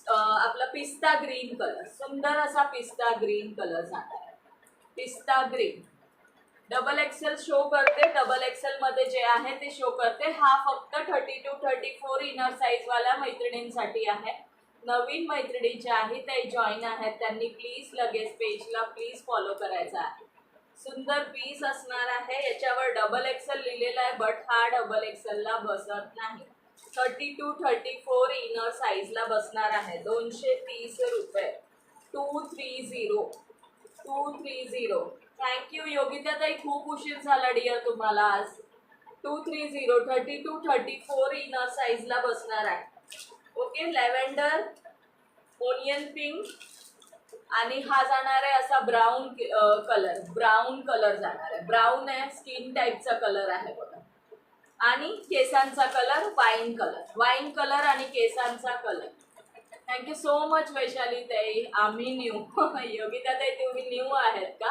आपला पिस्ता ग्रीन कलर. सुंदर असा पिस्ता ग्रीन कलर जाणार आहे. पिस्ता ग्रीन डबल एक्सेल शो करते. डबल एक्सेल मध्ये जे आहे ते शो करते. हा फक्त 32-34 इनर साइज वाल्या मैत्रिणींसाठी आहे. नवीन मैत्रिणी ज्या आहेत त्या जॉईन आहेत त्यांनी प्लीज लगेच पेजला प्लीज फॉलो करायचा आहे. सुंदर पीस असणार आहे. याच्यावर डबल एक्सेल लिहिलेला आहे बट हा डबल एक्सेलला बसत नाही. 32-34 इनर साइजला बसणार आहे. 230 रुपये 230. थँक्यू योगिता ताई. खूप उशीर झाला डिअर तुम्हाला आज. 230 32-34 इनर साइजला बसणार आहे. ओके लॅव्हेंडर ओनियन पिंक आणि हा जाणार आहे असा ब्राऊन कलर. ब्राऊन कलर जाणार आहे. ब्राऊन आहे स्किन टाईपचा कलर आहे बघा. आणि केसांचा colour wine colour. Wine colour आणि केसांचा colour. Thank you so much Vaishali ताई. आम्ही न्यू योगिता ताई तुम्ही न्यू आहेत का?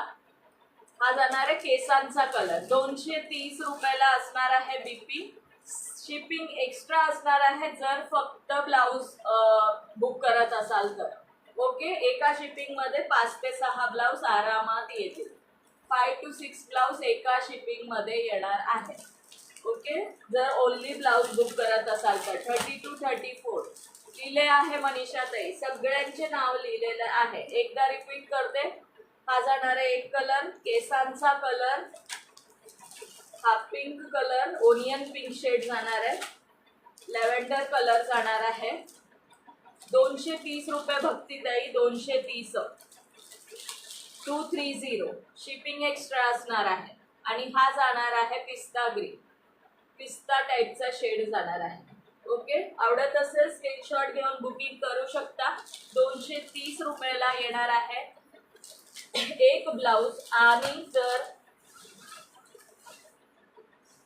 हा जाणार आहे केसांचा कलर. 230 रुपयाला असणार आहे बीपी. शिपिंग एक्स्ट्रा असणार आहे जर फक्त ब्लाऊज बुक करत असाल तर. ओके एका शिपिंग मध्ये 5 ते 6 ब्लाऊज आरामात येतील. 5 to 6 ब्लाऊज एका शिपिंग मध्ये येणार आहे. ओके जर ओनली ब्लाऊज बुक करत असाल तर 32-34 लिहिले आहे मनीषा ताई. सगळ्यांचे नाव लिहिलेलं आहे. एकदा रिपीट करते. हा जाणार आहे एक कलर केसांचा कलर. हा pink colour onion pink shade जाणार आहे. लॅव्हेंडर कलर जाणार आहे. 230 रुपये भक्तीताई. 230 230. शिपिंग एक्स्ट्रा असणार आहे. आणि हा जाणार आहे पिस्ता ग्रीन. पिस्ता टाईपचा शेड जाणार आहे. ओके आवडत असेल स्क्रीनशॉट घेऊन बुकिंग करू शकता. 230 रुपयाला येणार आहे एक ब्लाऊज. आणि जर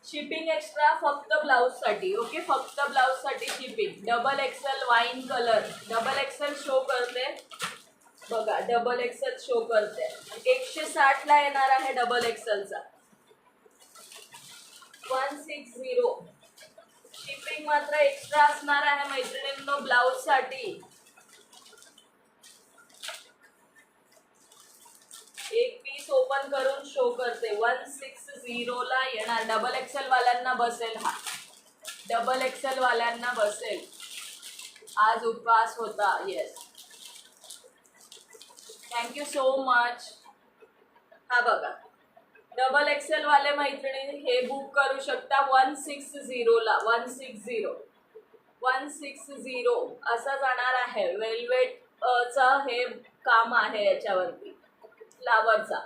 शिपिंग एक्स्ट्रा फक्त ब्लाऊज साठी. ओके फक्त ब्लाऊज साठी shipping. Double XL wine colour. Double XL show करते बघा. डबल एक्सेल शो करते. 160 ला येणार आहे डबल एक्सेलचा. 160. शिपिंग मात्र एक्स्ट्रा असणार आहे मैत्रिणींनो ब्लाऊज साठी. एक पीस ओपन करून शो करते. 160 ला येणार. डबल एक्सेल वाल्यांना बसेल. हा डबल एक्सेल वाल्यांना बसेल. आज उपवास होता. Yes thank you so much. हा बघा डबल एक्सेल वाले मैत्रिणी हे बुक करू शकता 160 ला. 160 असं जाणार आहे. वेल्वेट चा हे काम आहे, याच्यावरती फ्लावरचा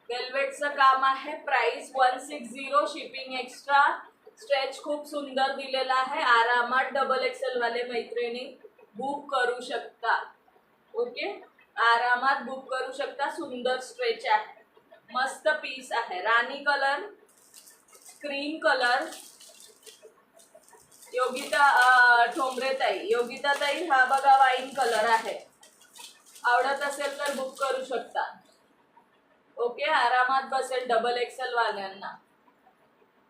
वेल्वेटचं काम आहे. Price 160, shipping extra. स्ट्रेच खूप सुंदर दिलेला आहे. आरामात डबल एक्सेल वाले मैत्रिणी बुक करू शकता. ओके, आरामात बुक करू शकता. सुंदर स्ट्रेच आहे, मस्त पीस आहे. राणी कलर, क्रीम कलर. ठोंबरे ताई, योगिता ताई, हा बघा वाईन कलर आहे. आवडत असेल तर बुक करू शकता. ओके, आरामात बसेल डबल एक्सेल वाल्यांना.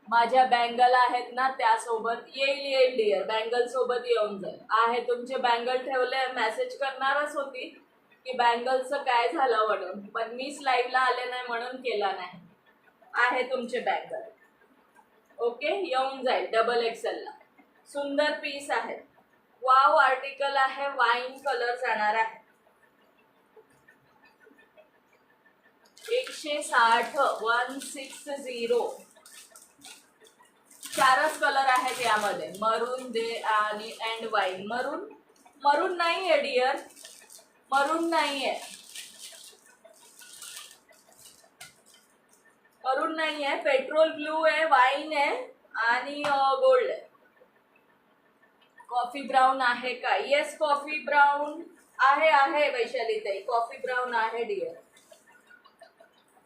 माझ्या बँगल आहेत ना त्यासोबत येईल डिअर, बँगल सोबत येऊन जाईल. आहे तुमचे बँगल ठेवले, मेसेज करणारच होती की बँगलचं काय झालं म्हणून, पण मीच लाईव्हला आले नाही म्हणून केला नाही. आहे तुमचे बँगल. ओके, येऊन जाईल डबल एक्सेलला. सुंदर पीस आहे. वाव आर्टिकल आहे. वाईन कलर जाणार आहे. 160 चारच कलर आहेत यामध्ये. मरून दे आणि अँड वाईन. मरून नाही आहे डिअर, मरून नाही आहे, मरून नाही आहे. पेट्रोल ब्लू आहे, वाईन आहे आणि गोल्ड आहे. कॉफी ब्राउन आहे का? येस, कॉफी ब्राउन आहे वैशाली ताई, कॉफी ब्राउन आहे डिअर,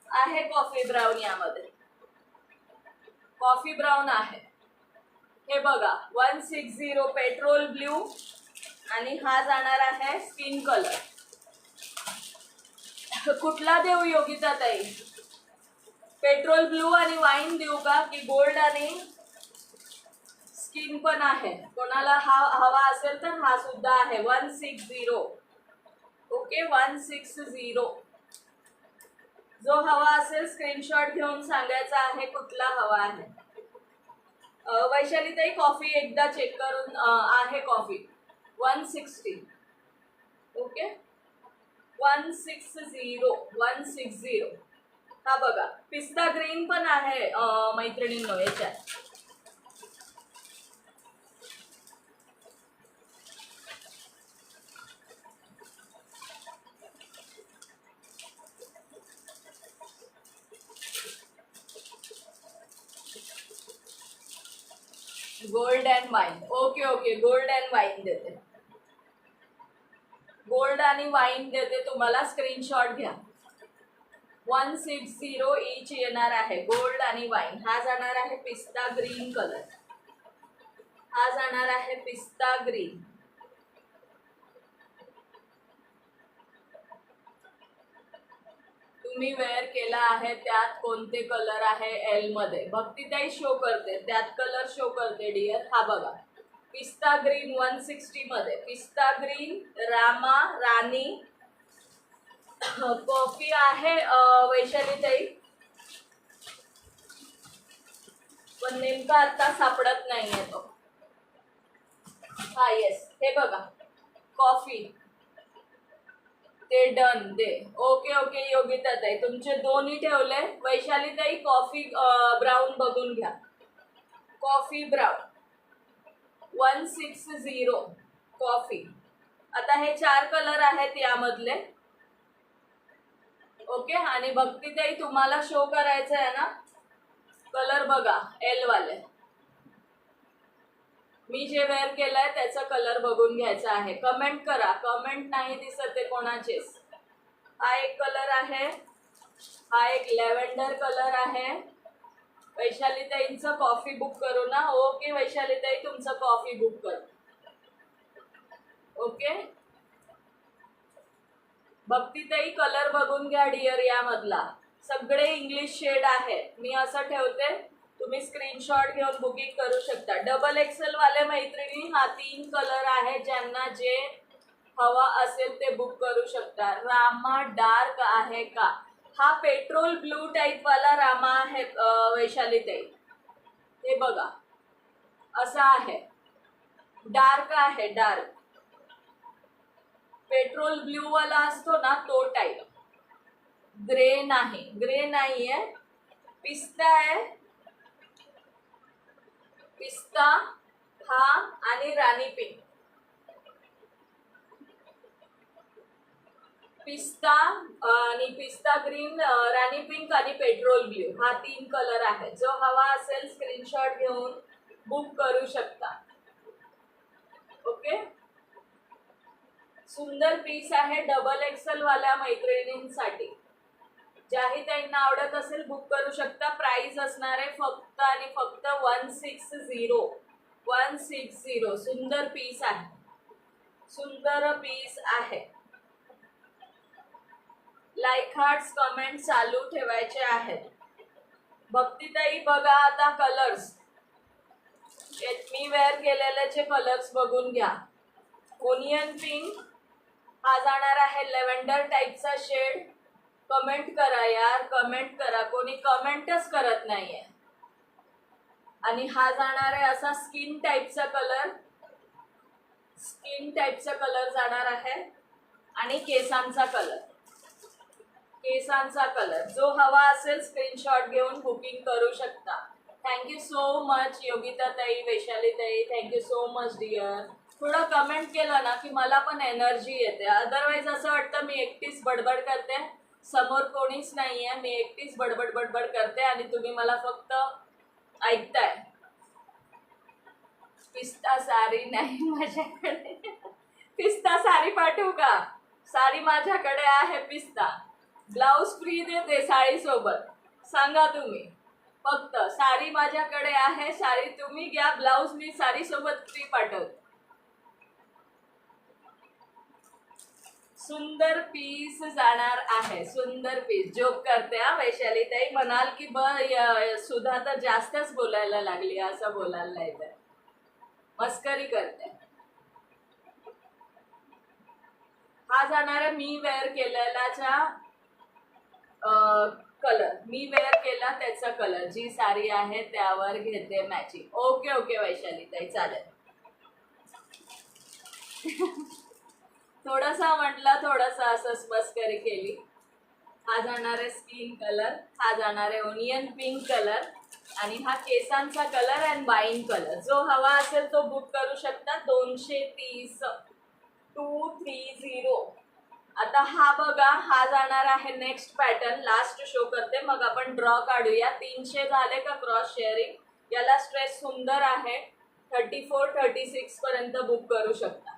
आहे कॉफी ब्राउन. यामध्ये कॉफी ब्राउन आहे. हे बघा 160 पेट्रोल ब्ल्यू आणि हा जाणार आहे स्किन कलर. कुठला देऊ योगिता ताई? पेट्रोल ब्लू आणि वाईन देऊ का, की गोल्ड आणि स्किन पण आहे? कोणाला हा हवा असेल तर हा सुद्धा आहे. 160. ओके, 160. जो हवा असेल स्क्रीनशॉट घेऊन सांगायचा आहे कुठला हवा आहे. वैशाली ताई, कॉफी एकदा चेक करून आहे कॉफी. 160. ओके, 160. हा बघा, पिस्ता ग्रीन पण आहे मैत्रिणींनो याच्यात. Gold and wine. Okay, gold and wine देते. गोल्ड आणि वाईन देते तुम्हाला, स्क्रीनशॉट घ्या. 160 ईच येणार आहे. गोल्ड आणि वाईन. हा जाणार आहे पिस्ता ग्रीन कलर. हा जाणार आहे पिस्ता ग्रीन. तुम्ही वेअर केला आहे त्यात कोणते कलर आहे? एल मध्ये. भक्तीताई शो करते, त्यात कलर शो करते डिअर. हा बघा, पिस्ता ग्रीन 160 मध्ये. पिस्ता ग्रीन, रामा, राणी. कॉफी आहे वैशाली ताई, पण नेमका आता सापडत नाहीये तो. हा येस, हे बघा कॉफी. ते डन दे. ओके योगिता ताई, तुमचे दोन्ही ठेवले. वैशाली ताई, कॉफी ब्राउन बघून घ्या. Coffee brown 160 coffee. आता हे 4 कलर आहेत यामधले. ओके, आणि भक्ती ताई तुम्हाला शो करायचं आहे ना कलर, बघा एल वाले. मी जे वेअर केलंय त्याचा कलर बघून घ्यायचा आहे. कमेंट करा, कमेंट नाही दिसत आहे कोणाचेच. हा एक कलर आहे, हा एक लॅव्हेंडर कलर आहे. वैशाली ताईंचं कॉफी बुक करू ना? ओके वैशाली ताई, तुमचं कॉफी बुक कर. ओके, भक्ती ताई कलर बघून घ्या डिअर. यामधला सगळे इंग्लिश शेड आहे. मी असं ठेवते, तुम्ही स्क्रीनशॉट घेऊन बुकिंग करू शकता. डबल एक्सेल वाले मैत्रिणी, हा 3 कलर आहे. ज्यांना जे हवा असेल ते बुक करू शकता. रामा डार्क आहे का? हा पेट्रोल ब्लू टाइप वाला रामा आहे वैशाली ताई. हे बघा असं आहे, डार्क आहे, डार्क. पेट्रोल ब्ल्यू वाला असतो ना तो टाइप. ग्रे नाही, ग्रे नाहीये. पिस्ता आहे, पिस्ता हा आणि राणी पिंक. पिस्ता आणि पिस्ता ग्रीन, राणी पिंक आणि पेट्रोल ब्ल्यू हा 3 कलर आहे. जो हवा असेल स्क्रीनशॉट घेऊन बुक करू शकता. ओके, सुंदर पीस आहे डबल एक्सेल वाल्या मैत्रिणींसाठी. ज्याही त्यांना आवडत असेल बुक करू शकता. प्राइस असणार आहे फक्त आणि फक्त 160. सुंदर पीस आहे, सुंदर पीस आहे. लाईक हार्ट्स कमेंट चालू ठेवायचे आहेत. भक्तीताई बघा आता कलर्स, मी वेअर केलेल्याचे कलर्स बघून घ्या. ओनियन पिंक हा जाणार आहे लेव्हेंडर टाईपचा शेड. कमेंट करा यार, कमेंट करा, कोणी कमेंटच करत नाहीये. आणि हा जाणार आहे असा स्किन टाईपचा कलर, स्किन टाईपचा कलर जाणार आहे. आणि केसांचा कलर, केसांचा कलर. जो हवा असेल स्क्रीनशॉट घेऊन बुकिंग करू शकता. थँक्यू सो मच योगिता ताई, वैशाली ताई, थँक्यू सो मच डिअर. थोडं कमेंट केलं ना की मला पण एनर्जी येते. अदरवाईज असं वाटतं मी एकटीच बडबड करते, समोर कोणीच नाहीये, मी एकटीच बडबड करते आणि तुम्ही मला फक्त ऐकताय. पिस्ता साडी नाही माझ्याकडे. पिस्ता साडी पाठवू का? साडी माझ्याकडे आहे पिस्ता. ब्लाऊज फ्री देते साडी सोबत, सांगा तुम्ही. फक्त साडी माझ्याकडे आहे, साडी तुम्ही घ्या, ब्लाऊज मी साडी सोबत फ्री पाठवते. सुंदर पीस जाणार आहे, सुंदर पीस. जोक करते हा वैशाली ताई. म्हणाल की सुधा तर जास्तच बोलायला लागली, असं बोलायला नाही तर मस्करी करते. हा जाणार आहे मी वेअर केलेलाचा कलर, मी वेअर केला त्याचा कलर. जी साडी आहे त्यावर घेते मॅचिंग. ओके ओके वैशाली ताई, चालेल. थोडासा म्हटलं, थोडासा असंच मस्करी केली. हा जाणार आहे स्किन कलर, हा जाणार आहे ओनियन पिंक कलर आणि हा केसांचा कलर अँड वाईन कलर. जो हवा असेल तो बुक करू शकता. 230 230. आता हा बघा, हा जाणार आहे नेक्स्ट पॅटर्न. लास्ट शो करते मग आपण ड्रॉ काढूया. 300 झाले का क्रॉस शेअरिंग. याला स्ट्रेस सुंदर आहे. 34-36 पर्यंत बुक करू शकता.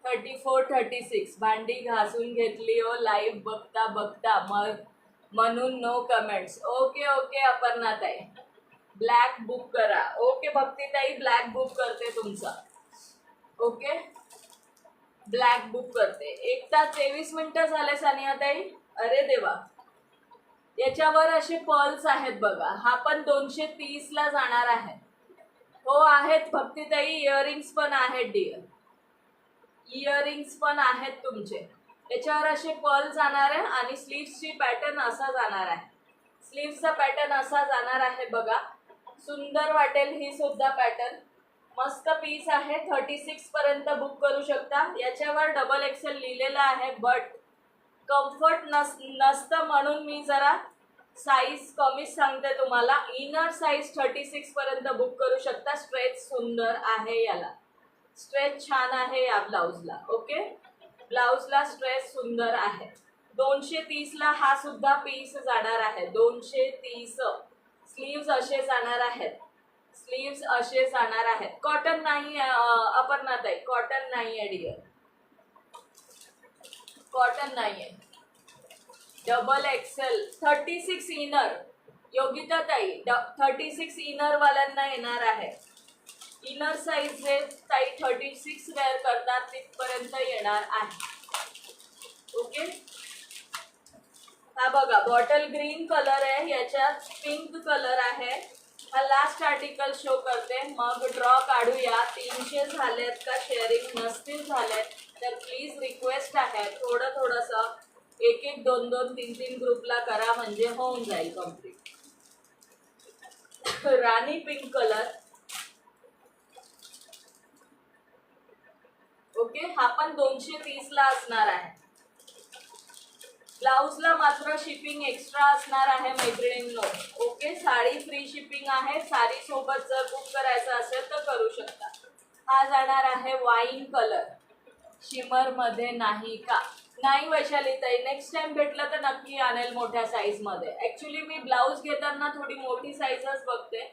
34-36. भांडी घासून घेतली हो लाईव्ह बघता बघता, मग म्हणून नो कमेंट्स. ओके ओके अपर्णाताई, ब्लॅक बुक करा. ओके भक्तीताई, ब्लॅक बुक करते तुमचा. ओके, ब्लॅक बुक करते. 1 तास 23 मिनिटं झाले सानियाताई. अरे देवा, याच्यावर असे पर्ल्स आहेत बघा. हा पण 230 जाणार आहे. हो आहेत भक्तीताई, इयरिंग्स पण आहेत डिअर, इयरिंग्स पण आहेत तुमचे. याच्यावर असे पर्ल जाणार आहे आणि स्लीव्सची पॅटर्न असा जाणार आहे. स्लीव्सचा पॅटर्न असा जाणार आहे बघा. सुंदर वाटेल ही सुद्धा पॅटर्न. मस्त पीस आहे. 36 पर्यंत बुक करू शकता. याच्यावर डबल एक्सेल लिहिलेलं आहे, बट कम्फर्ट नसतं म्हणून मी जरा साईज कमीच सांगते तुम्हाला. इनर साईज 36 पर्यंत बुक करू शकता. स्ट्रेच सुंदर आहे, याला स्ट्रेच छान आहे या ब्लाउजला. ओके, ब्लाउजला स्ट्रेच सुंदर आहे. 230 हा सुद्धा पीस जाणार आहे. 230. स्लीव्स असे जाणार आहेत, स्लीव्स असे जाणार आहेत. कॉटन नाही अपर्णाताई, कॉटन नाही आहे डिअर, कॉटन नाही आहे. Double XL 36 inner. योगिता ताई 36 इनर वाल्यांना येणार आहे. इनर साईज जे ताई 36 वेअर करतात तिथपर्यंत येणार आहे. ओके, हा बघा बॉटल ग्रीन कलर आहे, याच्यात पिंक कलर आहे. हा लास्ट आर्टिकल शो करते मग ड्रॉ काढूया. 300 झालेत का शेअरिंग नसतील झालेत तर प्लीज रिक्वेस्ट आहे थोडंसं 1-1, 2-2, 3-3 ग्रुपला करा म्हणजे होऊन जाईल कम्प्लीट. राणी पिंक कलर. ओके, हा पण 230 असणार आहे. ब्लाऊजला मात्र शिपिंग एक्स्ट्रा असणार आहे मैत्रिणींनो. ओके, साडी फ्री शिपिंग आहे. साडी सोबत जर बुक करायचं असेल तर करू शकता. हा जाणार आहे वाईन कलर, शिमर मध्ये नाही का? नाही वैशाली ताई, नेक्स्ट टाइम भेटलं तर नक्की आणेल मोठ्या साईज मध्ये. ऍक्च्युली मी ब्लाऊज घेताना थोडी मोठी साईजच बघते,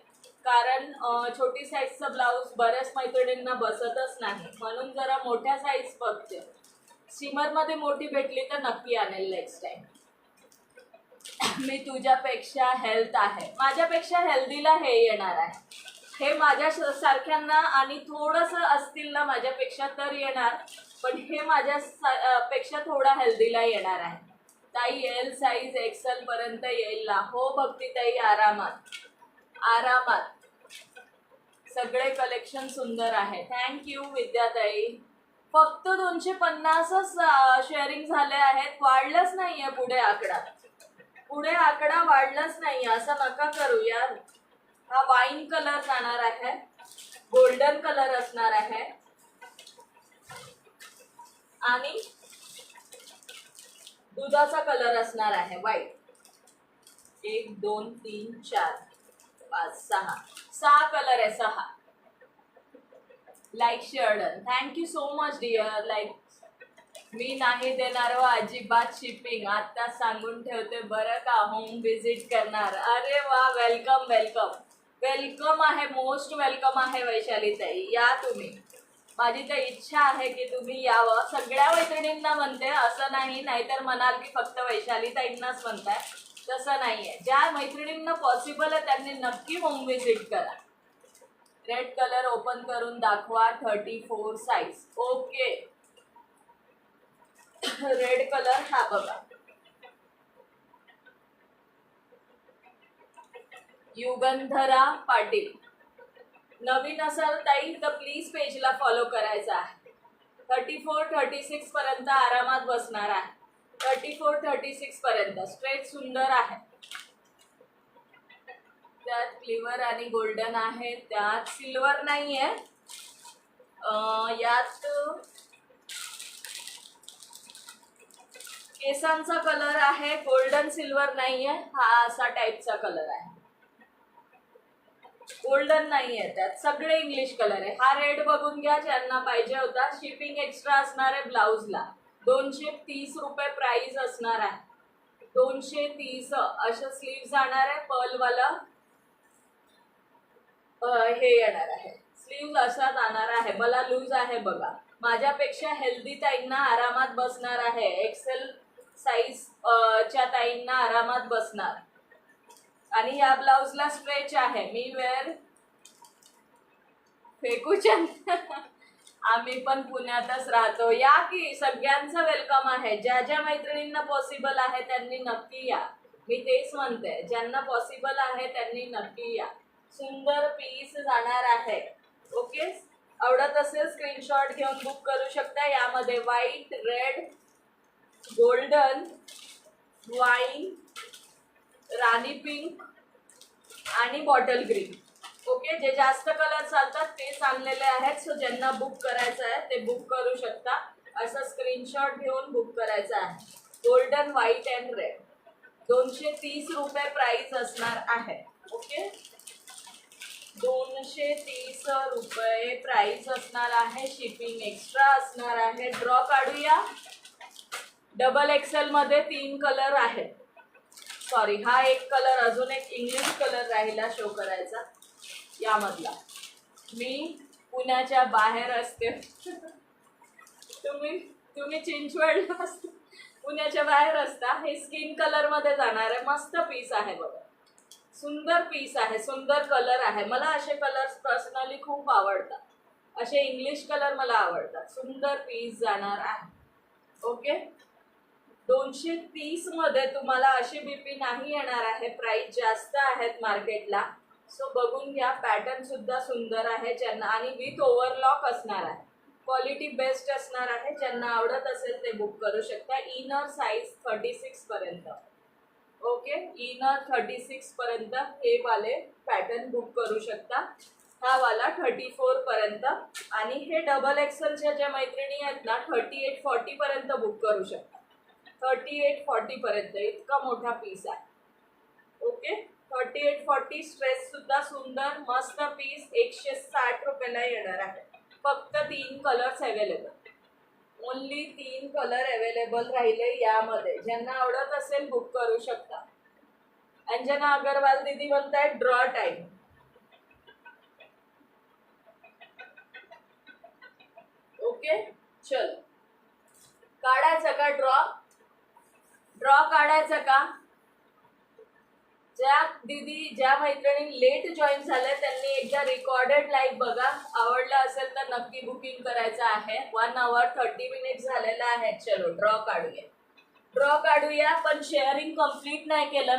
कारण छोटी साईजचा ब्लाऊज बऱ्याच मैत्रिणींना बसतच नाही, म्हणून जरा मोठ्या साईज बघते. शिमर मध्ये मोठी भेटली तर नक्की आणेल नेक्स्ट टाइम. मी तुझ्यापेक्षा हेल्थ आहे, माझ्यापेक्षा हेल्दीला हे येणार आहे. हे माझ्या सारख्यांना आणि थोडंसं असतील ना माझ्यापेक्षा तर येणार, पण हे माझ्या पेक्षा थोडा हेल्दीला येणार आहे. ताई एल साईज एक्सेल पर्यंत येईल ना? हो भक्ती ताई, आरामात आरामात. सगळे कलेक्शन सुंदर आहे. थँक्यू विद्याताई. फक्त 250च शेअरिंग झाले आहेत, वाढलंच नाहीये पुढे आकडा. पुढे आकडा वाढलाच नाही, असं नका करू यार. हा वाईन कलर जाणार आहे, गोल्डन कलर असणार आहे आणि दुधाचा कलर असणार आहे व्हाईट. 1 2 3 4 5 6 कलर आहे. 6 लाईक शेअर्डन. Thank you so much dear. Like मी नाही देणार व अजिबात शिपिंग, आता सांगून ठेवते बरं का. होम विजिट करणार. अरे वा, वेलकम वेलकम वेलकम आहे, मोस्ट वेलकम आहे वैशाली ताई. या तुम्ही. माझी तर इच्छा आहे की तुम्ही यावं. सगळ्या मैत्रिणींना म्हणते असं नाही, नाहीतर म्हणाल की फक्त वैशाली ताईंनाच म्हणताय. तसं नाहीये, ज्या मैत्रिणींना पॉसिबल आहे त्यांनी नक्की होम विजिट करा. रेड कलर ओपन करून दाखवा, 34 साईज. ओके, रेड कलर हा बघा. युगंधरा पाटील. नवीन असाल ताई तर प्लीज पेजला फॉलो करायचा आहे. 34 36 पर्यंत आरामात बसणार आहे. 34 36 पर्यंत स्ट्रेट सुंदर आहे. त्यात क्लिवर आणि गोल्डन आहे, त्यात सिल्वर नाहीये. यात केसांचा कलर आहे, गोल्डन सिल्वर नाहीये. हा असा टाईपचा कलर आहे, गोल्डन नाहीये. त्यात सगळे इंग्लिश कलर आहे. हा रेड बघून घ्या ज्यांना पाहिजे होता. शिपिंग एक्स्ट्रा असणार आहे ब्लाऊजला. 230 रुपये प्राइस असणार आहे. 230 असं स्लीव जाणार आहे. पर्लवाला हे येणार आहे, स्लीव असा जाणार आहे. मला लूज आहे बघा. माझ्यापेक्षा हेल्दी ताईंना आरामात बसणार आहे. एक्सेल साईज च्या ताईंना आरामात बसणार. आणि या ब्लाउजला स्ट्रेच आहे. मी वेअर फेकूच्या आम्ही पण पुण्यातच राहतो. या की, सगळ्यांचं वेलकम आहे. ज्या ज्या मैत्रिणींना पॉसिबल आहे त्यांनी नक्की या. मी तेच म्हणते, ज्यांना पॉसिबल आहे त्यांनी नक्की या. सुंदर पीस जाणार आहे. ओके, आवडत असेल स्क्रीनशॉट घेऊन बुक करू शकता. यामध्ये व्हाईट, रेड, गोल्डन, वाईन, राणी पिंक आणि बॉटल ग्रीन. ओके, जे जास्त कलर चालतात तेच आणलेले आहेत. सो ज्यांना बुक करायचं आहे ते बुक करू शकता. असं स्क्रीनशॉट घेऊन बुक करायचं आहे. Golden, white and red. 230 रुपये प्राइस असणार आहे. ओके, 230 रुपये प्राइस असणार आहे. शिपिंग एक्स्ट्रा असणार आहे. ड्रॉ काढूया. डबल एक्सेल मध्ये 3 कलर आहेत. सॉरी, हा एक कलर, अजून एक इंग्लिश कलर राहिला शो करायचा यामधला. मी पुण्याच्या बाहेर असते. तुम्ही चिंचवडला असता, पुण्याच्या बाहेर असता. हे स्किन कलर मध्ये जाणार आहे. मस्त पीस आहे बघा, सुंदर पीस आहे, सुंदर कलर आहे. मला असे कलर्स पर्सनली खूप आवडतात. असे इंग्लिश कलर मला आवडतात. सुंदर पीस जाणार आहे. ओके, 230 मध्ये तुम्हाला अशी बीपी नाही येणार आहे. प्राइस जास्त आहेत मार्केटला. सो बघून घ्या. पॅटर्न सुद्धा सुंदर आहे. ज्यांना आणि विथ ओव्हरलॉक असणार आहे. क्वालिटी बेस्ट असणार आहे. ज्यांना आवडत असेल ते बुक करू शकता. इनर साईज 36 पर्यंत. ओके, इनर 36 पर्यंत हे वाले पॅटर्न बुक करू शकता. हा वाला 34 पर्यंत. आणि हे डबल एक्सेलच्या ज्या मैत्रिणी आहेत ना 38 40 पर्यंत बुक करू शकता. 38-40 पर्यंत इतका मोठा पीस आहे. ओके, 38-40 स्ट्रेस सुद्धा सुंदर मस्त पीस 160 रुपयाला येणार आहे. फक्त 3 colours available, only 3 colour available राहिले यामध्ये. ज्यांना आवडत असेल बुक करू शकता. अंजना अग्रवाल दीदी म्हणताय ड्रॉ टाइम. ओके, चल काढायचं का ड्रॉ काढायचं का? ज्या मैत्रिणी लेट जॉईन झाल्या त्यांनी एकदा रेकॉर्डेड लाईव्ह बघा. आवडलं असेल तर नक्की बुकिंग करायचं आहे. 1 hour 30 minutes झालेला आहे. चलो ड्रॉ काढूया. पण शेअरिंग कम्प्लीट नाही केलं.